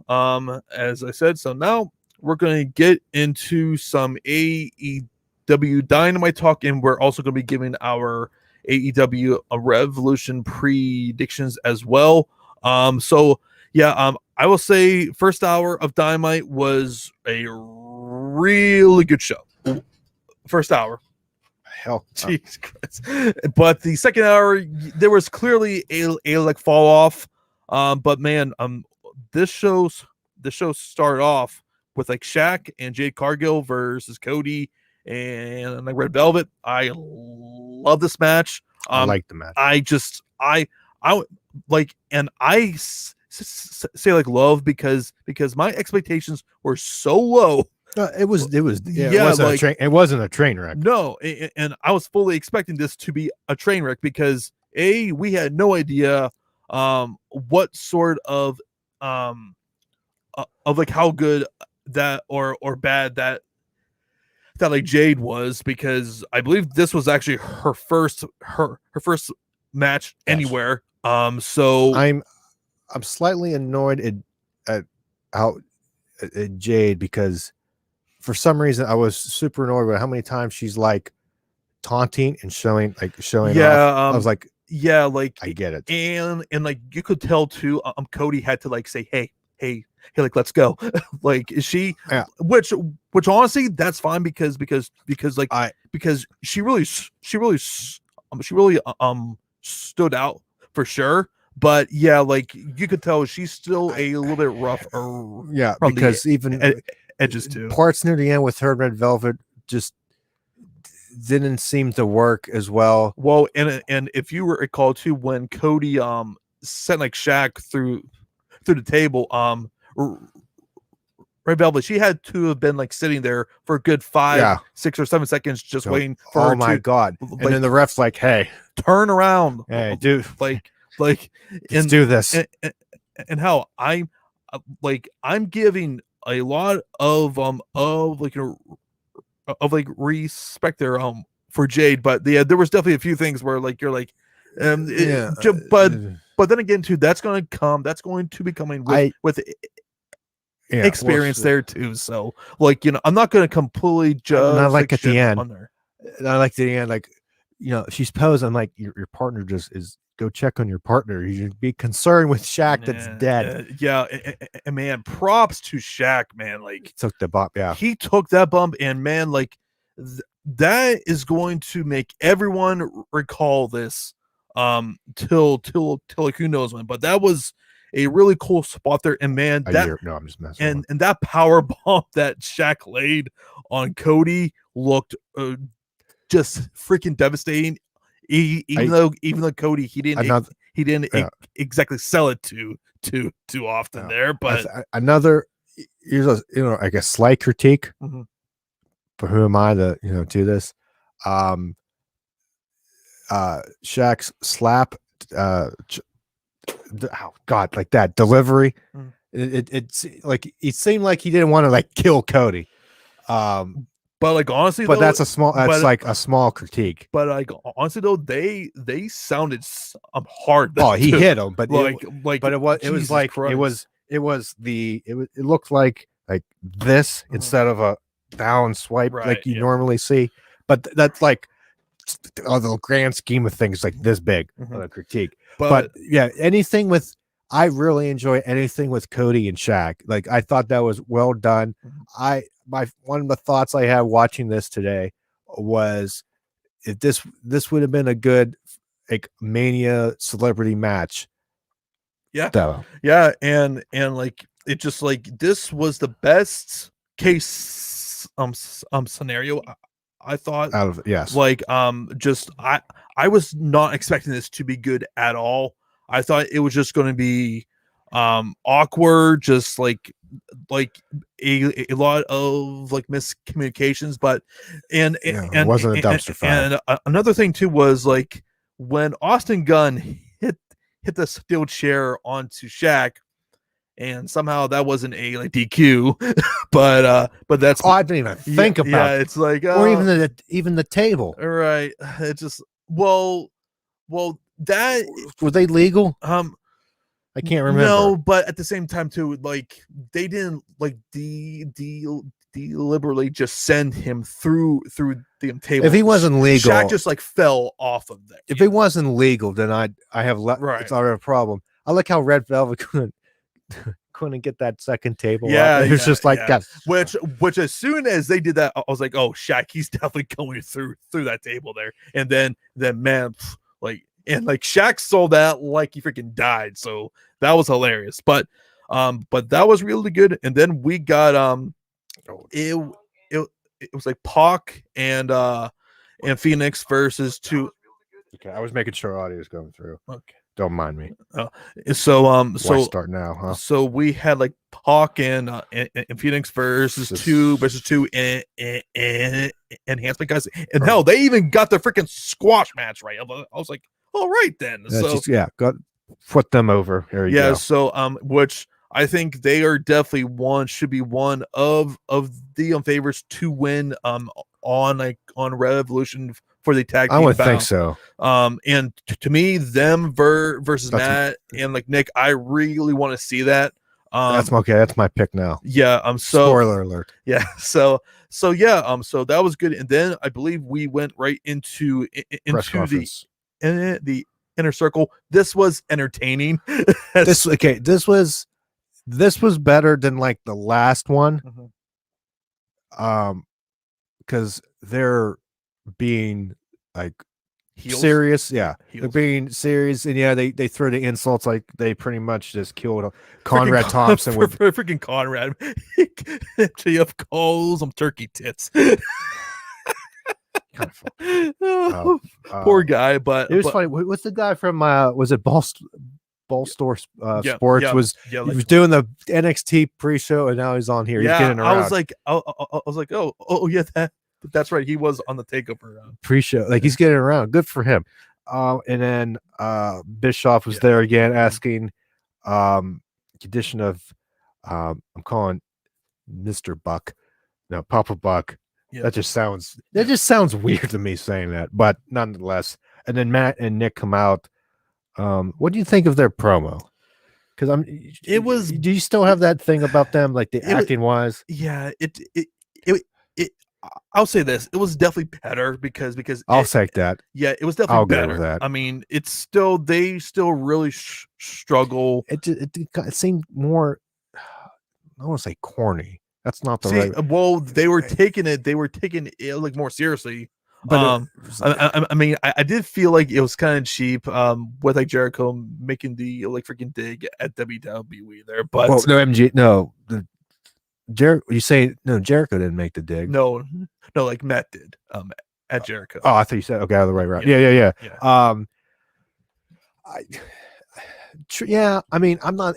As I said, so now we're gonna get into some AEW Dynamite talk, and we're also gonna be giving our AEW Revolution predictions as well. So yeah, I will say first hour of Dynamite was a really good show. First hour. Hell, Jesus Christ. But the second hour, there was clearly a like fall off. But man, this show started off with like Shaq and Jade Cargill versus Cody and like Red Velvet. I love this match. I like the match. I like, and I say like love because my expectations were so low. It wasn't a train wreck. No, and I was fully expecting this to be a train wreck because we had no idea what sort of like how good that or bad that like Jade was, because I believe this was actually her first match anywhere. So I'm slightly annoyed at how at Jade, because for some reason I was super annoyed with how many times she's like taunting and showing off. I was like, yeah, like I get it. And like you could tell too, Cody had to like say, hey, like let's go. Like, is she which honestly that's fine because she really stood out for sure. But yeah, like you could tell she's still a little bit rough. Yeah, because even edges too. Parts near the end with her Red Velvet just didn't seem to work as well. Well, and if you recall too, when Cody sent like Shaq through the table, Red Velvet, she had to have been like sitting there for a good 5, 6 or 7 seconds just waiting for her. Oh my god. And then the ref's like, hey, turn around. Hey, dude. Like let's do this. And how I'm giving a lot of respect there for Jade, but yeah, there was definitely a few things where like you're like but then again too, that's going to be coming with experience there too. So like, you know, I'm not going to completely judge. And I like at the end, like, you know, she's posed. I'm like, your partner just is. Go check on your partner. You should be concerned with Shaq that's dead. Yeah, and man, props to Shaq, man. Like he took the bump. Yeah, he took that bump, and man, like that is going to make everyone recall this till like who knows when. But that was a really cool spot there, and man, I'm just messing. And that power bomb that Shaq laid on Cody looked just freaking devastating. Even though Cody he didn't exactly sell it too often there, but another like a slight critique. Mm-hmm. But who am I to do this? Shaq's slap, oh god, like that delivery. Mm. It's like it seemed like he didn't want to like kill Cody. But like honestly, but that's a small critique. But like honestly though, they sounded hard. Oh, he hit him, but it looked like this instead of a down swipe like you normally see. But that's like the grand scheme of things, like this big on a critique. But yeah, I really enjoy anything with Cody and Shaq. Like I thought that was well done. One of the thoughts I had watching this today was if this would have been a good like Mania celebrity match. Yeah. So. Yeah, and like it just like this was the best case scenario I thought out of yes. Like just I was not expecting this to be good at all. I thought it was just going to be awkward, just like a lot of like miscommunications, but and it wasn't a dumpster fire. And another thing too was like when Austin Gunn hit the steel chair onto Shaq, and somehow that wasn't a like DQ, but that's I didn't even think about. Yeah, it's like or even the table. Right. It just well that were they legal? I can't remember. No, but at the same time too, like they didn't like deliberately just send him through the table. If he wasn't legal, Shaq just like fell off of that. If he wasn't legal, then I have Right. It's already a problem. I like how Red Velvet couldn't get that second table. Yeah, up. It was just like that. Which as soon as they did that, I was like, oh, Shaq, he's definitely going through that table there. And then man, like Shaq saw that like he freaking died. So that was hilarious. But that was really good. And then we got it was like Pac and Phoenix versus two. Okay, I was making sure audio is going through. Okay. Don't mind me. So Why start now, huh? So we had like Pac and Phoenix versus two and enhancement guys, and hell, they even got the freaking squash match right. I was like, all right then. Got put them over. There you go. So which I think they are definitely should be one of the favorites to win on Revolution for the tag team. I would think so. And to me, them versus Matt and like Nick, I really want to see that. That's okay. That's my pick now. Yeah. So spoiler alert. Yeah. So yeah. So that was good. And then I believe we went right into the inner circle. This was entertaining. This was better than like the last one. Mm-hmm. Because they're being like Heels? Serious, yeah. Heels. They're being serious, and yeah, they throw the insults like they pretty much just killed Conrad Thompson with freaking Conrad. MJF calls them turkey tits. Kind of funny. Poor guy, but it was funny. What's the guy from was it Ball Store Sports? He was doing the NXT pre-show, and now he's on here. Yeah, he's getting around. I was like, oh yeah, that's right. He was on the takeover pre-show. Like he's getting around. Good for him. And then Bischoff was there again, asking condition of I'm calling Mr. Buck, no Papa Buck. Yeah. That just sounds weird to me saying that, but nonetheless. And then Matt and Nick come out. What do you think of their promo? Because do you still have that thing about them, like the acting wise? Yeah, I'll say this: it was definitely better because I'll take that. Yeah, it was definitely better. With that. I mean, they still really struggle. It seemed more. I don't want to say corny. That's not the right. Well, they were taking it like more seriously. But I mean, I did feel like it was kind of cheap. With like Jericho making the like freaking dig at WWE there, but you say no? Jericho didn't make the dig. No, like Matt did. At Jericho. Oh, I thought you said okay, the right route. Yeah. I mean, I'm not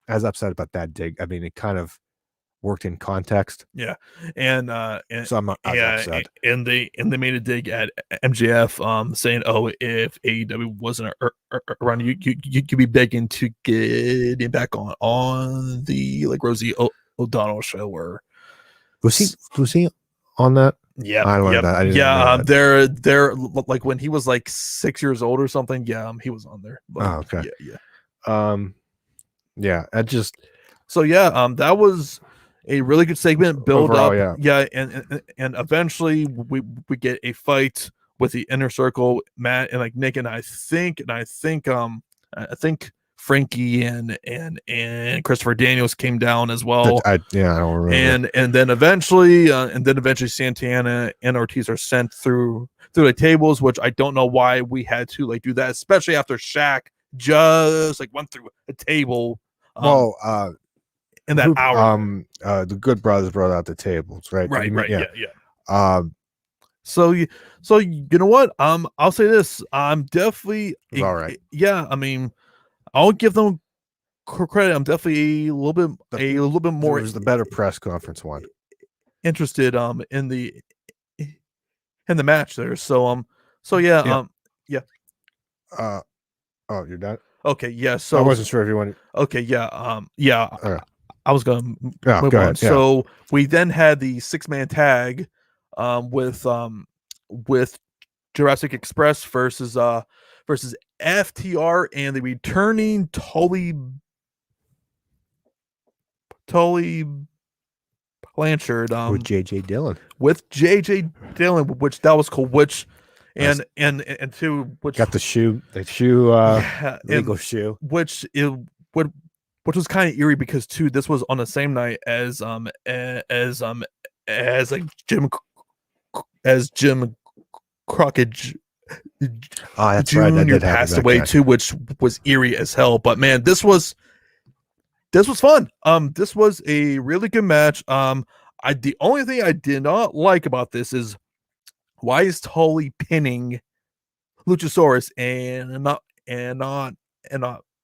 as upset about that dig. I mean, it kind of worked in context. Yeah, and so I'm not upset. And they made a dig at MJF, saying, "Oh, if AEW wasn't around, you could be begging to get him back on the like Rosie O'Donnell show." Where was he on that? Yeah, I learned that. I didn't know that. They're like when he was like 6 years old or something. Yeah, he was on there. But, okay. Yeah. I just that was a really good segment. Build overall, up, and eventually we get a fight with the inner circle, Matt and like Nick, and I think Frankie and Christopher Daniels came down as well. I don't remember. And then eventually Santana and Ortiz are sent through the tables, which I don't know why we had to like do that, especially after Shaq just like went through a table. In that hour, the Good Brothers brought out the tables, right? Right. Yeah. So you know what? I'll say this. I'm definitely all right. Yeah, I mean, I'll give them credit. I'm definitely a little bit more. It was the better press conference one. Interested in the match there. So yeah. Oh, you're done. Okay, yeah. So I wasn't sure if you wanted. Okay, yeah. Yeah. I was gonna move go ahead. Yeah. So we then had the 6-man tag with Jurassic Express versus versus FTR and the returning Tully Blanchard with JJ Dillon. With JJ Dillon, which that was cool. Which and two, which got the shoe legal shoe, which was kind of eerie because too this was on the same night as like Jim Crockett that's Jr. right. passed away too, which was eerie as hell. But man, this was fun. This was a really good match. The only thing I did not like about this is why is Tully pinning Luchasaurus and not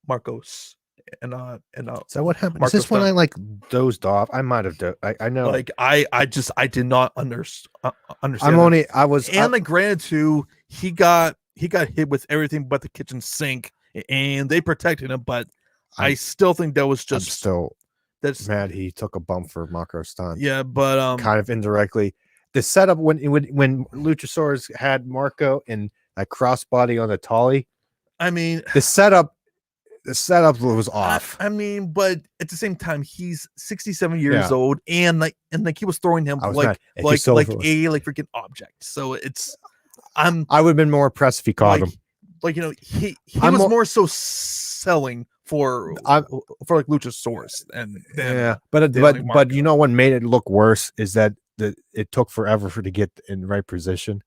Marcos and not is that what happened? Marcos, is this when I like dozed off? I might have I know, like I did not understand. Like granted too, he got hit with everything but the kitchen sink and they protected him, but I still think that was just that's mad he took a bump for Mako stunt. Yeah, but kind of indirectly. The setup when Luchasaurus had Marco and a crossbody on the Tully. I mean, the setup was off. I mean, but at the same time, he's 67 years old, and he was throwing him like a freaking object. So it's I would have been more impressed if he caught him. Like he was more so selling for like Luchasaurus but you know what made it look worse is that it took forever to get in the right position.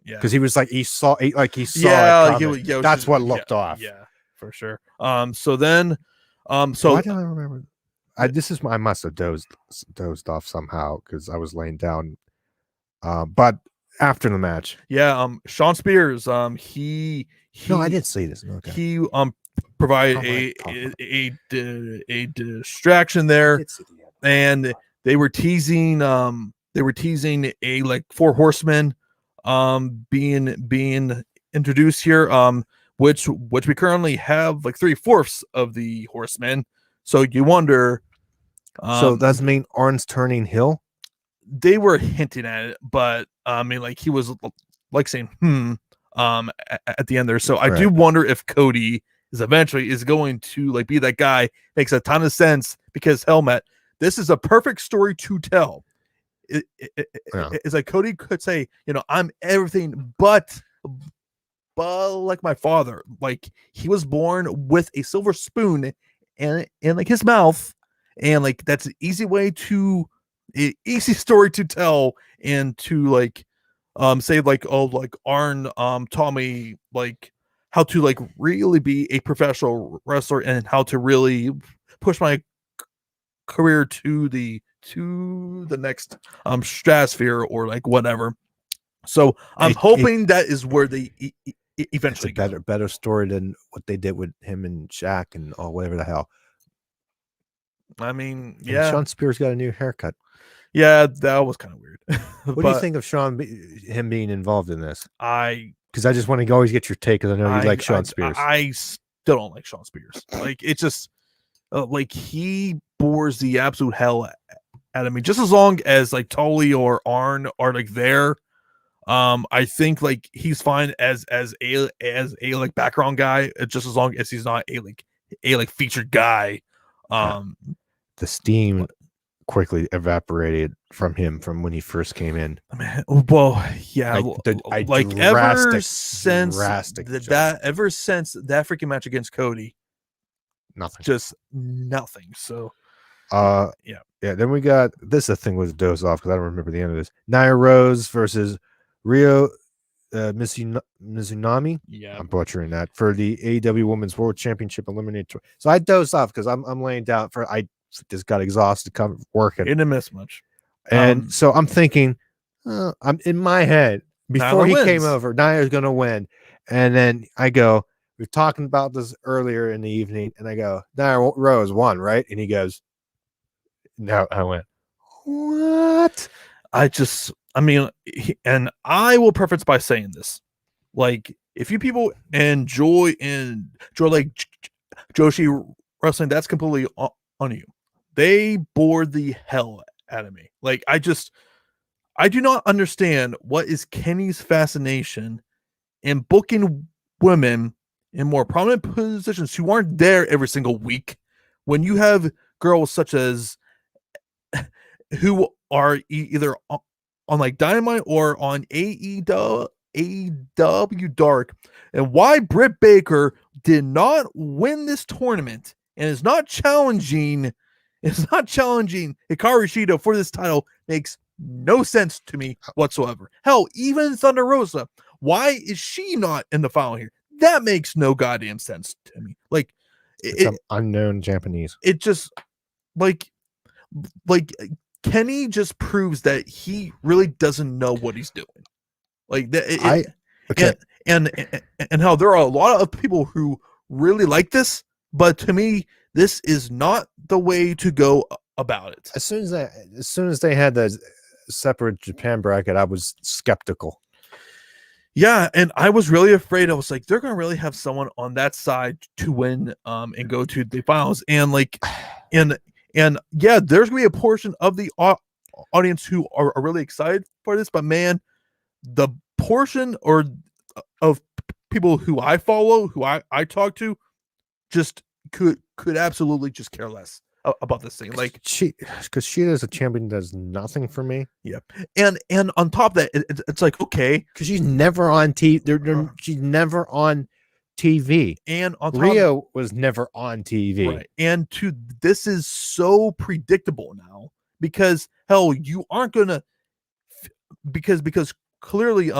Yeah, because he was like he saw. That's what looked off. Yeah, for sure. So then, so why don't I remember? I must have dozed off somehow because I was laying down. But after the match, Sean Spears, he no, I didn't see this. Okay. He provided a distraction there, and they were teasing a like 4 horsemen being introduced here, which we currently have like 3/4 of the horsemen. So you wonder, so does mean Arn's turning heel? They were hinting at it, but I mean, like he was like saying at the end there. So I do wonder if Cody is eventually going to like be that guy. Makes a ton of sense because Helmet, this is a perfect story to tell. It's like Cody could say, I'm everything but like my father. Like he was born with a silver spoon and like his mouth, and like that's an easy story to tell, and to like say like, oh, like Arn taught me like how to like really be a professional wrestler and how to really push my career to the next stratosphere or like whatever. So I'm hoping that is where they eventually it's a better story than what they did with him and Shaq and whatever the hell. I mean, and Sean Spears got a new haircut. Yeah, that was kind of weird. What do you think of him being involved in this? Because I just want to always get your take, because I know you like Sean Spears. I still don't like Sean Spears. Like it's just like he bores the absolute hell out of me. Just as long as like Tully or Arn are like there, I think like he's fine as a like background guy. Just as long as he's not a featured guy. The steam quickly evaporated from him from when he first came in. I mean, well, yeah, ever since that freaking match against Cody, nothing, just nothing. So, yeah. Then we got this. The thing was doze off because I don't remember the end of this. Nia Rose versus Rio Mizunami. Yeah, I'm butchering that for the AEW Women's World Championship Eliminator. So I dozed off because I'm laying down I just got exhausted come working. Didn't miss much. And so I'm thinking, I'm in my head before he came over, Nia's gonna win. And then I go, we were talking about this earlier in the evening, and I go, Nia Rose won, right? And he goes, no. I went, what? And I will preface by saying this. Like, if you people enjoy like Joshi wrestling, that's completely on you. They bored the hell out of me. Like, I do not understand what is Kenny's fascination in booking women in more prominent positions who aren't there every single week, when you have girls such as who are either on like Dynamite or on AEW Dark, and why Britt Baker did not win this tournament and is not challenging Hikaru Shida for this title makes no sense to me whatsoever. Hell, even Thunder Rosa, why is she not in the final here? That makes no goddamn sense to me. Like, it's some unknown Japanese. It just like Kenny just proves that he really doesn't know what he's doing. Like that. Okay. And how there are a lot of people who really like this, but to me, this is not the way to go about it. As soon as they had the separate Japan bracket, I was skeptical. Yeah, and I was really afraid. I was like, they're gonna really have someone on that side to win and go to the finals. And like and yeah, there's gonna be a portion of the audience who are really excited for this, but man, the portion or of people who I follow, who I talk to, just could absolutely just care less about this thing. Like because she as a champion does nothing for me. Yeah, and on top of that, it's like, okay, because she's never on TV. She's never on TV, and on top Rio was never on TV. Right. And this is so predictable now, because hell, you aren't gonna because clearly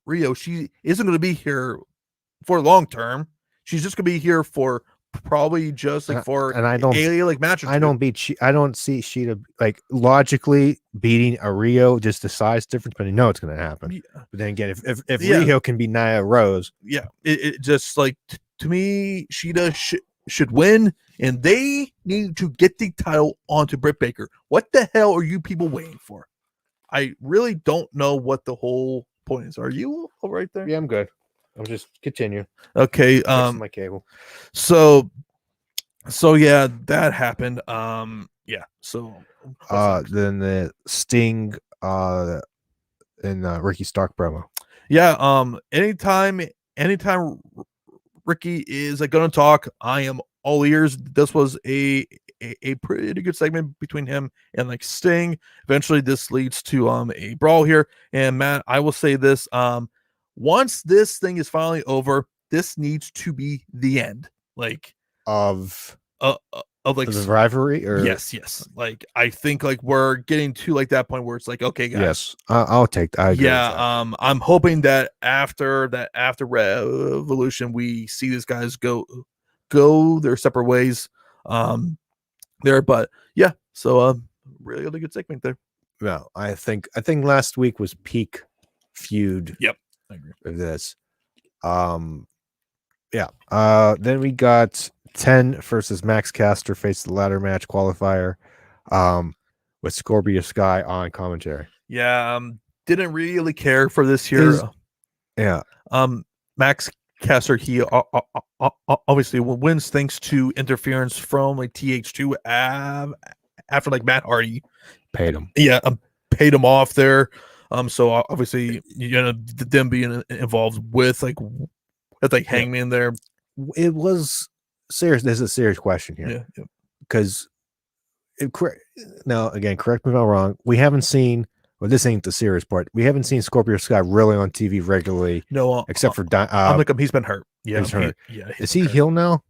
Rio, she isn't gonna be here for long term. She's just gonna be here for probably just like for and I don't like matches. I don't see Sheeta like logically beating a Rio, just the size difference, but I know it's gonna happen. Yeah. But then again, if Rio can be Nia Rose, yeah, it just like to me, Sheeta should win, and they need to get the title onto Britt Baker. What the hell are you people waiting for? I really don't know what the whole point is. Are you all right there? Yeah, I'm good. I'm just continue. Okay. My cable. So yeah, that happened. Yeah. So then the Sting in Ricky Stark promo. Yeah. Anytime Ricky is like gonna talk, I am all ears. This was a pretty good segment between him and like Sting. Eventually this leads to a brawl here. And Matt, I will say this, once this thing is finally over, this needs to be the end, like of like the rivalry. Or yes, like I think like we're getting to like that point where it's like, okay, guys, yes, I'll take that. Yeah, I'm hoping that after Revolution, we see these guys go their separate ways there. But yeah, so really good segment there. Well, I think last week was peak feud. Yep, I agree with this. Yeah. Then we got 10 versus Max Caster face the ladder match qualifier with Scorpio Sky on commentary. Yeah, didn't really care for this here. Max Caster, he obviously wins thanks to interference from like TH2 after like Matt Hardy paid him. Yeah, paid him off there. So obviously, them being involved with like Hangman there. It was serious. This is a serious question here. Yeah. Because now again, correct me if I'm wrong. We haven't seen. Well, this ain't the serious part. We haven't seen Scorpio Sky really on TV regularly. No, except for I'm like, he's been hurt. Yeah, he's hurt. Is he healed now?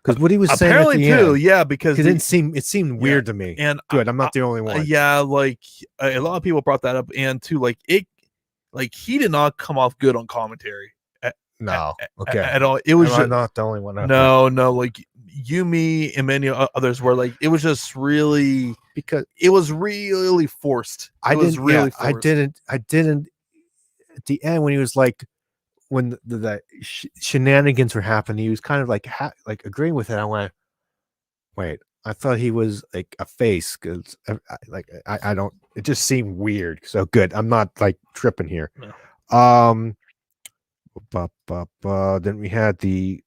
Because what he was saying apparently at the too, end, yeah, because it seemed weird to me. And good, I'm not the only one. Yeah, like a lot of people brought that up, and too, like it, like he did not come off good on commentary. At all. It was just, not the only one. No, like you, me, and many others were like, it was just really because it was really forced. I didn't. I didn't. At the end, when he was like, when the shenanigans were happening, he was kind of like agreeing with it. I went, wait, I thought he was like a face because I don't. It just seemed weird. So good. I'm not like tripping here. No. Then we had the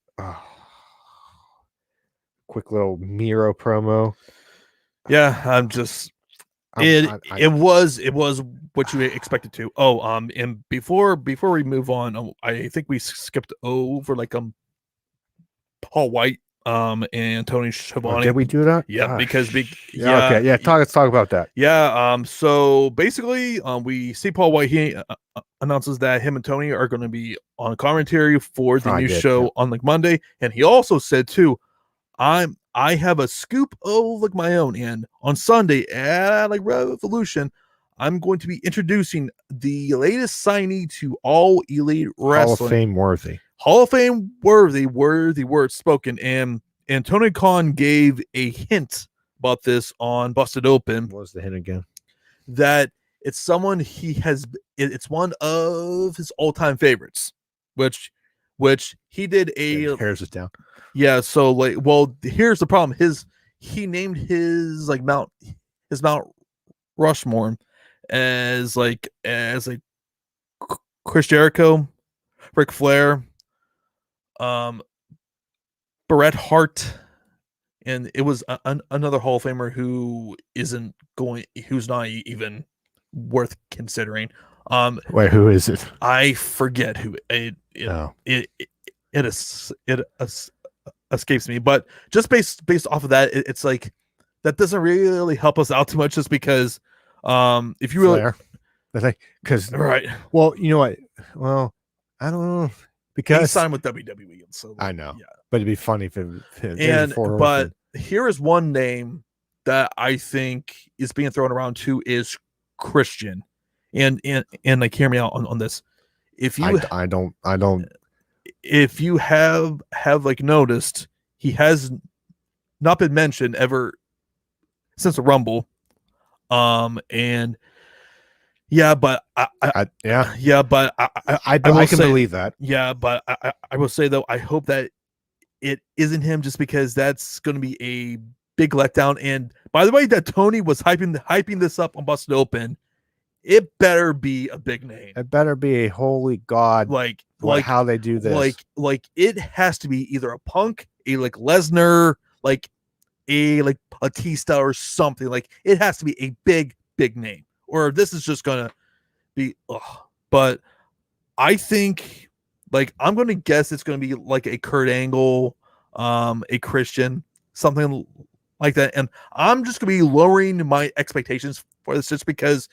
quick little Miro promo. Yeah, I'm just It was what you expected to. And before we move on, I think we skipped over like Paul White and Tony Schiavone. Did we do that? Yeah, because okay, let's talk about that. Yeah, so basically, we see Paul White. He announces that him and Tony are going to be on commentary for the new show on like Monday, and he also said too, I have a scoop of like my own, and on Sunday at like Revolution, I'm going to be introducing the latest signee to All Elite Wrestling. Hall of Fame worthy words spoken. And Tony Khan gave a hint about this on Busted Open. What was the hint again? That it's someone it's one of his all-time favorites, which he did a tears it down. Yeah, so like, well, here's the problem. He named his Mount Rushmore as Chris Jericho, Ric Flair, Bret Hart, and it was another Hall of Famer who's not even worth considering. Wait, who is it? I forget who it escapes me, but just based off of that, it's like that doesn't really help us out too much, just because if you really because right, well, you know what, well, I don't know, because he signed with WWE, and so I know, yeah, but it'd be funny if but here is one name that I think is being thrown around too, is Christian, and like, hear me out on this. If you I don't if you have like noticed, he has not been mentioned ever since the Rumble. And yeah, but I can believe that. Yeah, but I will say though, I hope that it isn't him, just because that's going to be a big letdown. And by the way, that Tony was hyping this up on Busted Open, it better be a big name. It better be a holy god, like how they do this. Like it has to be either a Punk, a like Lesnar, like a like Batista or something. Like it has to be a big name, or this is just gonna be. But I think, like, I'm gonna guess it's gonna be like a Kurt Angle, a Christian, something like that. And I'm just gonna be lowering my expectations for this, just because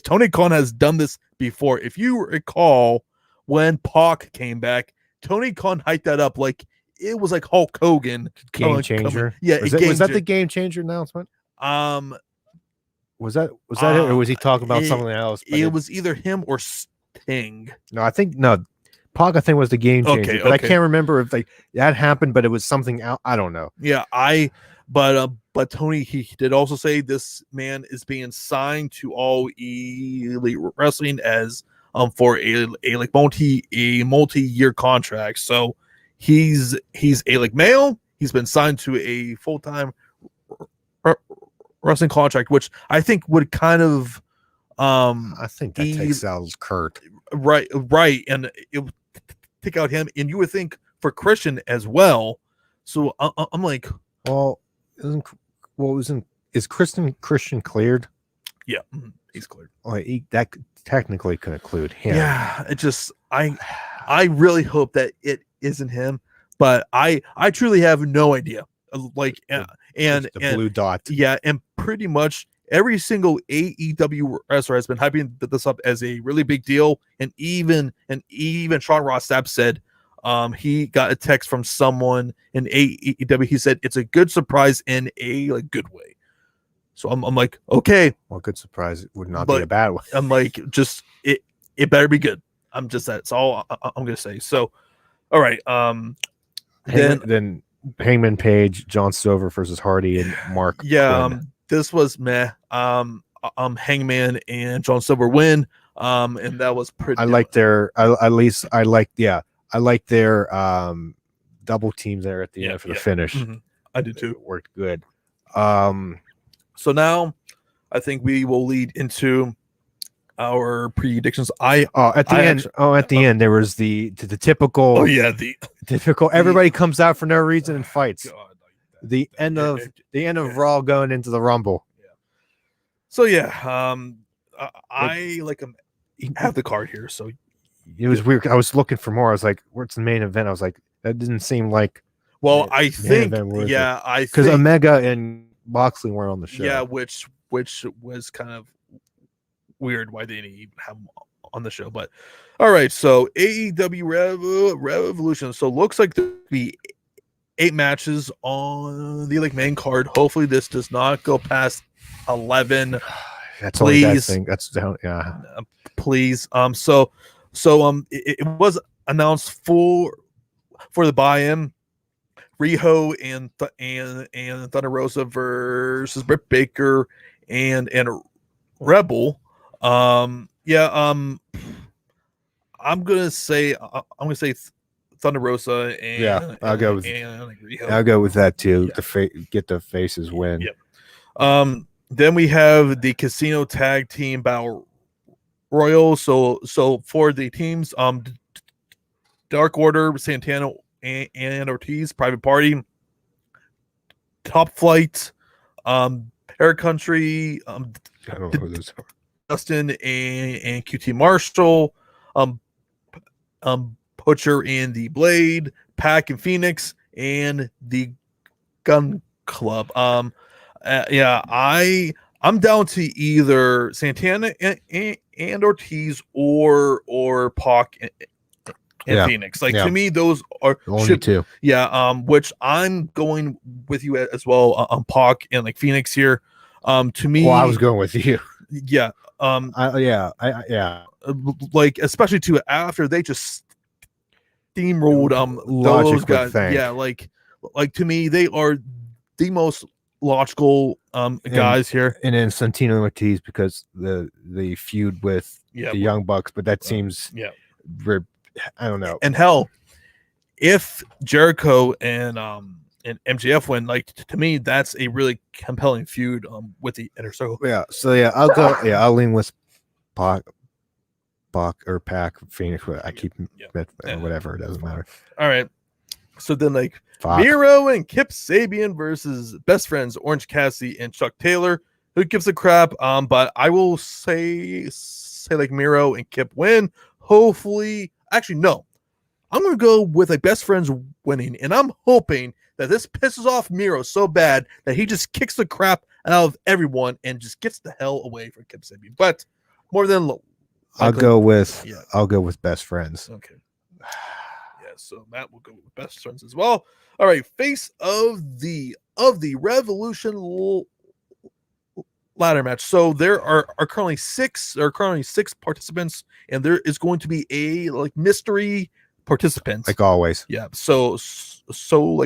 Tony Khan has done this before. If you recall, when Pac came back, Tony Khan hyped that up like it was like Hulk Hogan, game changer. Yeah, was that the game changer announcement? Was that it, or was he talking about something else? It was either him or Sting. No, I think Pac, I think, was the game changer. Okay, but I can't remember if like that happened, but it was something out. I don't know. Yeah, but Tony, he did also say this man is being signed to All Elite Wrestling as for a multi-year contract. So he's a like male. He's been signed to a full-time wrestling contract, which I think would kind of I think that takes out Kurt. Right, and it would take out him, and you would think for Christian as well. So I'm like, well, is Christian cleared? Yeah, he's cleared. Well, that technically could include him. Yeah, it just I really hope that it isn't him, but I truly have no idea. Like and the blue dot. Yeah, and pretty much every single AEW wrestler has been hyping this up as a really big deal, and even Sean Ross Sapp said he got a text from someone in AEW. He said it's a good surprise in a like good way. So I'm like, okay, well, good surprise would not be a bad one. I'm like, just it better be good. That's all I'm gonna say. So, all right, then Hangman Page, John Silver versus Hardy and Mark. Yeah, Quinn. This was meh. Hangman and John Silver win. And that was pretty. I like their. I like their double teams there at the end for the finish. Mm-hmm. I did too. It worked good. So now I think we will lead into our predictions. At the end there was the typical. Oh yeah, the typical. Everybody comes out for no reason and fights. God, the end of Raw going into the Rumble. Yeah. So yeah, I like have the card here. So it was weird. I was looking for more. I was like, "Where's the main event?" I was like, "That didn't seem like." Well, I think I because think Omega and Moxley weren't on the show. Yeah, which was kind of weird why they didn't even have them on the show. But all right, so AEW Revolution. So looks like there'll be 8 matches on the like main card. Hopefully this does not go past 11. That's please. Only that thing. That's down. Yeah. Please. It was announced for the buy-in. Riho and Thunder Rosa versus Britt Baker and Rebel. I'm gonna say Thunder Rosa and I'll go with Riho. I'll go with that too. Yeah. Get the faces win. Yep. Then we have the Casino Tag Team Battle Royal. So for the teams, Dark Order, Santana and Ortiz, Private Party, Top Flight, Air Country, I don't know who those are. Dustin and QT Marshall, Butcher and the Blade, Pac and Phoenix, and the Gun Club. I'm down to either Santana and Ortiz or Pac and Phoenix. To me, those are only 2. Which I'm going with you as well on Pac and like Phoenix here. To me, I was going with you. Yeah. Like especially too after they just steamrolled those guys. Yeah, like to me, they are the most logical guys here. And then Santino and Ortiz because the feud with the Young Bucks, but that seems I don't know. And hell, if Jericho and MJF win, like to me, that's a really compelling feud with the Inner Circle. I'll go. I'll lean with Pac or Pac Phoenix. I keep whatever. It doesn't matter. All right. So then Miro and Kip Sabian versus Best Friends Orange Cassidy and Chuck Taylor. Who gives a crap? But I will say Miro and Kip win. Hopefully, actually no. I'm gonna go with Best Friends winning, and I'm hoping that this pisses off Miro so bad that he just kicks the crap out of everyone and just gets the hell away from Kip Sabian. But more than I'll go with Best Friends. Okay. So Matt will go with Best Friends as well. All right, face of the Revolution ladder match. So there are currently 6 participants, and there is going to be a mystery participant, like always. Yeah. So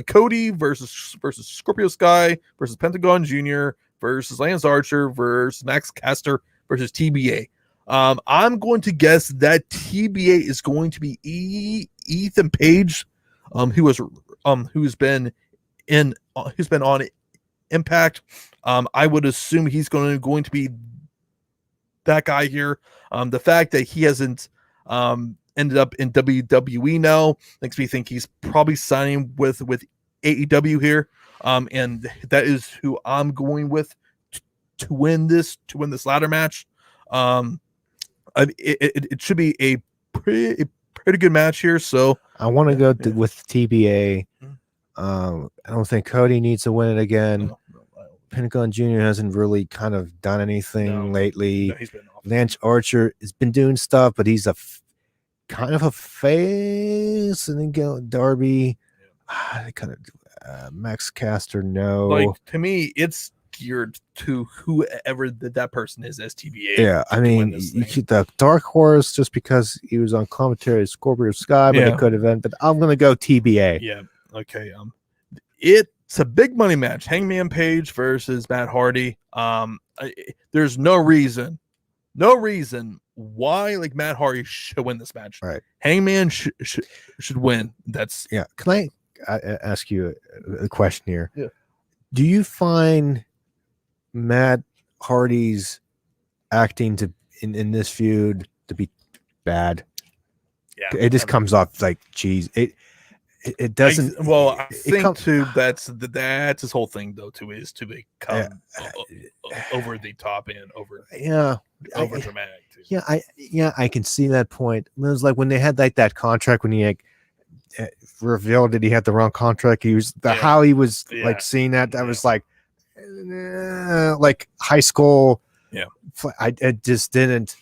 Cody versus Scorpio Sky versus Pentagon Jr. versus Lance Archer versus Max Caster versus TBA. I'm going to guess that TBA is going to be Ethan Page, who's been on Impact. I would assume he's going to be that guy here. The fact that he hasn't ended up in WWE now makes me think he's probably signing with AEW here. And that is who I'm going with to win this ladder match. It should be a pretty good match here. So I want to go with TBA. I don't think Cody needs to win it again. No, Pentagon Jr. hasn't really kind of done anything lately. No, he's been off. Lance Archer has been doing stuff, but he's kind of a face. And then go Darby. Kind of Max Caster. No, to me, it's geared to whoever that person is as TBA. Yeah, I mean, you keep the Dark Horse just because he was on commentary as Scorpio Sky, but it could have been. But I'm gonna go TBA. Yeah. Okay. It's a big money match. Hangman Page versus Matt Hardy. There's no reason why Matt Hardy should win this match. Right. Hangman should win. That's Can I ask you a question here? Yeah. Do you find Matt Hardy's acting in this feud to be bad? Yeah. It just comes off like, geez, it doesn't. I think too that's his whole thing though too, is to become over the top and over dramatic too. I can see that point. It was like when they had like that contract when he revealed that he had the wrong contract. He was how he was like seeing that was like high school. Yeah, it just didn't.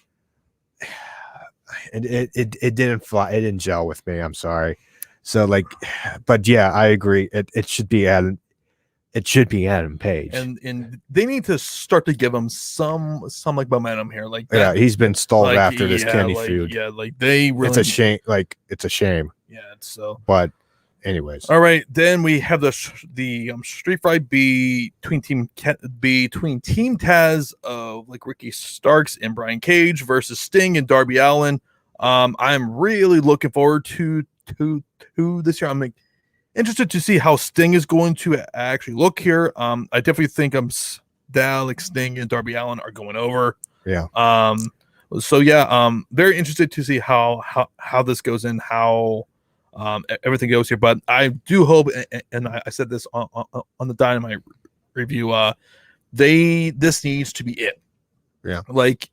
It didn't fly. It didn't gel with me. I'm sorry. So like, but yeah, I agree. It should be Adam. It should be Adam Page, and they need to start to give him some like momentum here. Like that, he's been stalled after this Kenny feud. Yeah, like they really. It's a shame. Like it's a shame. Yeah. So, but anyways, all right. Then we have the street fight between Team Taz of like Ricky Starks and Brian Cage versus Sting and Darby Allin. I'm really looking forward to this year. I'm like interested to see how Sting is going to actually look here. I definitely think like Sting and Darby Allin are going over. Yeah. So yeah, very interested to see how this goes and how everything goes here. But I do hope, and I said this on the Dynamite review, this needs to be it. Yeah. Like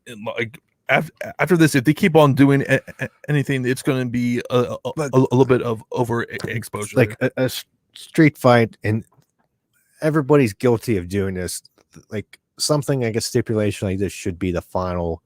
after this, if they keep on doing anything, it's going to be a little bit of overexposure. Like a street fight, and everybody's guilty of doing this. Like something like a stipulation like this should be the final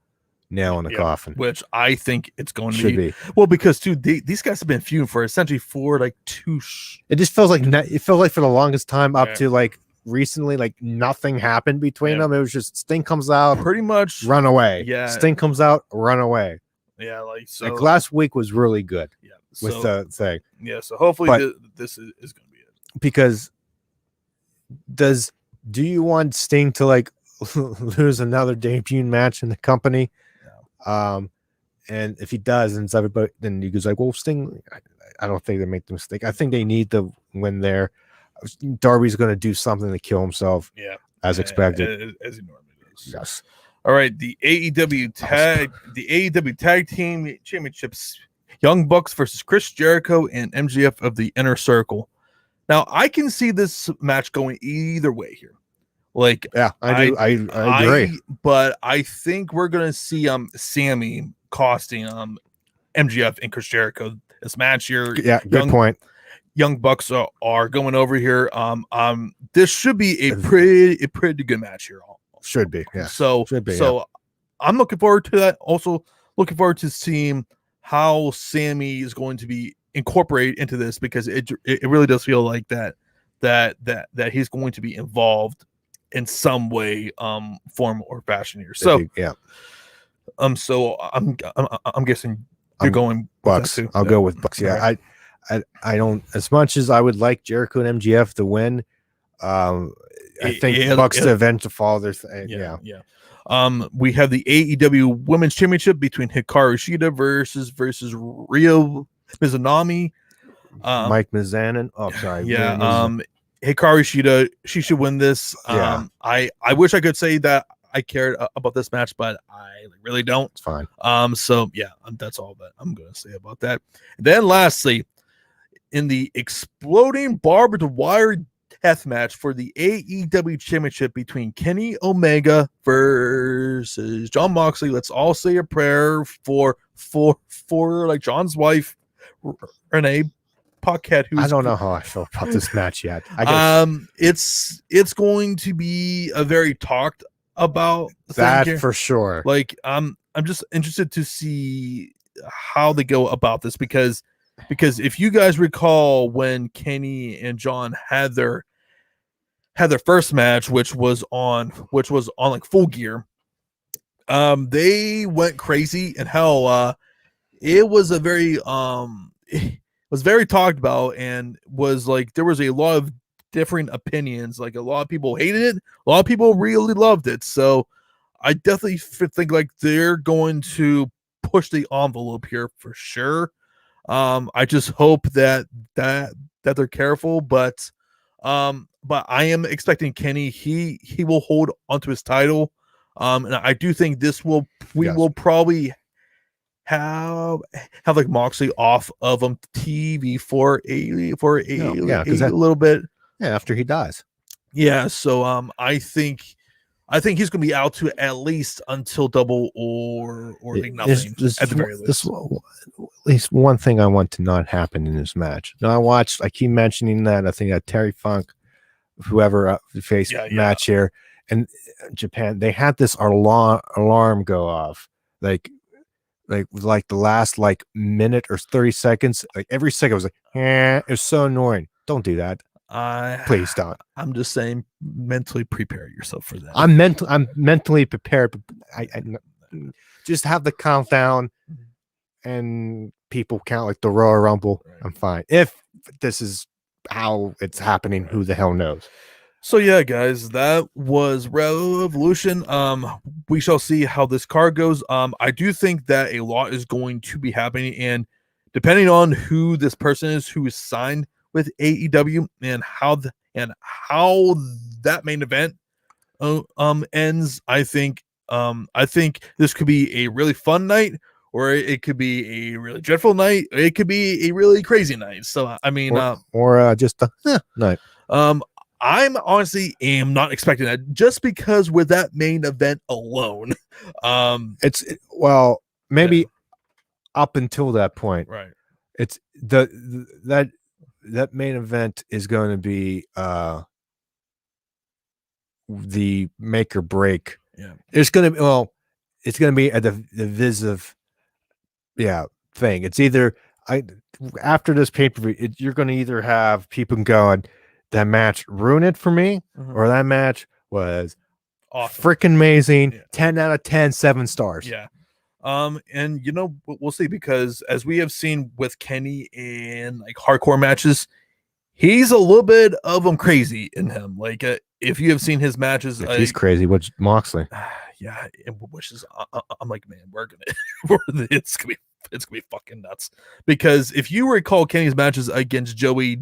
nail in the coffin, which I think it's going to be. Well, because too, these guys have been feuding for essentially for like it just feels like for the longest time up to like recently, like nothing happened between them. It was just Sting comes out, pretty much run away. Yeah, Sting comes out, run away. Yeah, like so. Like last week was really good. Yeah, with the thing. Yeah, so hopefully this is going to be it. Because do you want Sting to like lose another debut match in the company? No. And if he does, and everybody, then he goes like, "Well, Sting, I don't think they make the mistake. I think they need the win there. Darby's going to do something to kill himself, as expected, as he normally does." Yes. All right, the AEW Tag Team Championships: Young Bucks versus Chris Jericho and MJF of the Inner Circle. Now, I can see this match going either way here. Like, yeah, I do. I agree, but I think we're gonna see Sammy costing MJF and Chris Jericho this match here. Yeah, good point. Young Bucks are going over here. This should be a pretty good match here. Should be, yeah. So should be. So I'm looking forward to that. Also, looking forward to seeing how Sammy is going to be incorporated into this, because it really does feel like that he's going to be involved in some way, form or fashion here. So yeah. So I'm guessing you're going Bucks. I'll go with Bucks. Yeah. Right. I don't, as much as I would like Jericho and MJF to win, I think Bucks to avenge the father. Yeah. We have the AEW Women's Championship between Hikaru Shida versus Ryo Mizunami. Mike Mizanin. Oh, sorry. Yeah. Hikaru Shida, she should win this. I wish I could say that I cared about this match, but I really don't. It's fine. So yeah, that's all that I'm gonna say about that. And then lastly, in the exploding barbed wire death match for the AEW Championship between Kenny Omega versus Jon Moxley. Let's all say a prayer for like John's wife, Renee Paquette. I don't know how I feel about this match yet. It's going to be a very talked about that thing for sure. Like I'm just interested to see how they go about this, because if you guys recall when Kenny and John had their first match, which was on like Full Gear, they went crazy, and hell, it was it was very talked about, and was like there was a lot of different opinions. Like a lot of people hated it, a lot of people really loved it. So I definitely think like they're going to push the envelope here for sure. I just hope that they're careful, but I am expecting Kenny. He will hold onto his title. And I do think we will probably have like Moxley off of TV for a little bit. Yeah, after he dies. Yeah, so I think he's going to be out to at least until Double or like nothing at the very least. At least one thing I want to not happen in this match. Now I keep mentioning that. I think that Terry Funk, whoever faced match here, and Japan, they had this alarm go off, like the last minute or 30 seconds. Like every second was like, it was so annoying. Don't do that. Please don't. I'm just saying, mentally prepare yourself for that. I'm mentally prepared. I just have the countdown, and people count like the Royal Rumble. Right. I'm fine. If this is how it's happening, who the hell knows? So yeah, guys, that was Revolution. We shall see how this card goes. I do think that a lot is going to be happening, and depending on who this person is who is signed with AEW and how that main event ends, I think this could be a really fun night, or it could be a really dreadful night, or it could be a really crazy night. So I mean, or just a night. I'm honestly am not expecting that, just because with that main event alone, maybe up until that point, right? It's that main event is going to be the make or break. Yeah, it's going to be at the divisive thing. It's either after this pay-per-view, you're going to either have people going, that match ruined it for me, or that match was awesome, freaking amazing, 10 out of 10, 7 stars. Yeah. And we'll see, because as we have seen with Kenny in like hardcore matches, he's a little bit of crazy in him. Like if you have seen his matches, he's crazy. What's Moxley? Yeah, which is I'm like, man, it's gonna be fucking nuts. Because if you recall Kenny's matches against Joey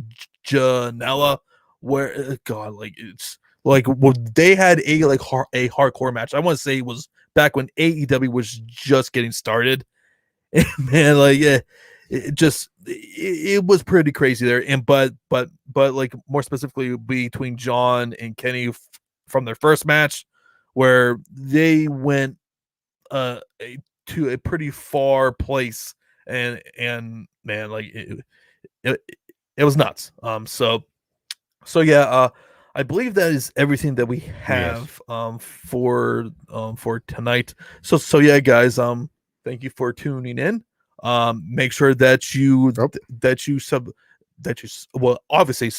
Janela, where God, like it's like they had a hardcore match. I want to say it was back when AEW was just getting started, and man, like it was pretty crazy there. And but like more specifically between John and Kenny from their first match, where they went to a pretty far place, and man, like it was nuts. So yeah, I believe that is everything that we have for tonight. So yeah, guys, thank you for tuning in. Make sure that you obviously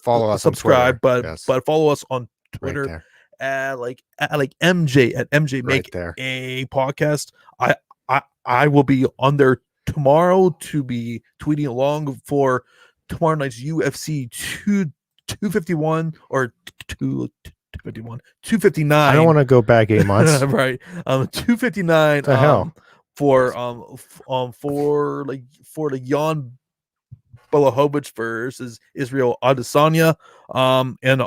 follow us, subscribe, but follow us on Twitter at MJ Make a Podcast. I will be on there tomorrow to be tweeting along for tomorrow night's UFC 251 or 259. I don't want to go back 8 months. Right. 259 the hell? For the Jan Blachowicz versus Israel Adesanya. And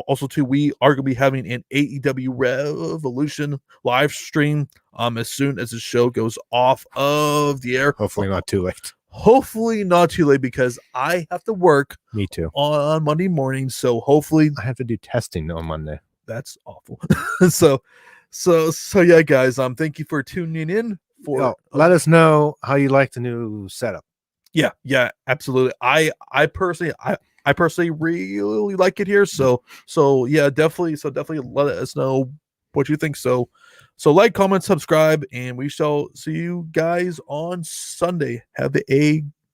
also too, we are going to be having an AEW Revolution live stream as soon as the show goes off of the air. Hopefully not too late. Hopefully not too late, because I have to work. Me too. On Monday morning, so hopefully I have to do testing on Monday. That's awful. so yeah, guys. Thank you for tuning in. Let us know how you like the new setup. Yeah, absolutely. I personally really like it here. So yeah, definitely let us know what you think. So like, comment, subscribe, and we shall see you guys on Sunday. Have a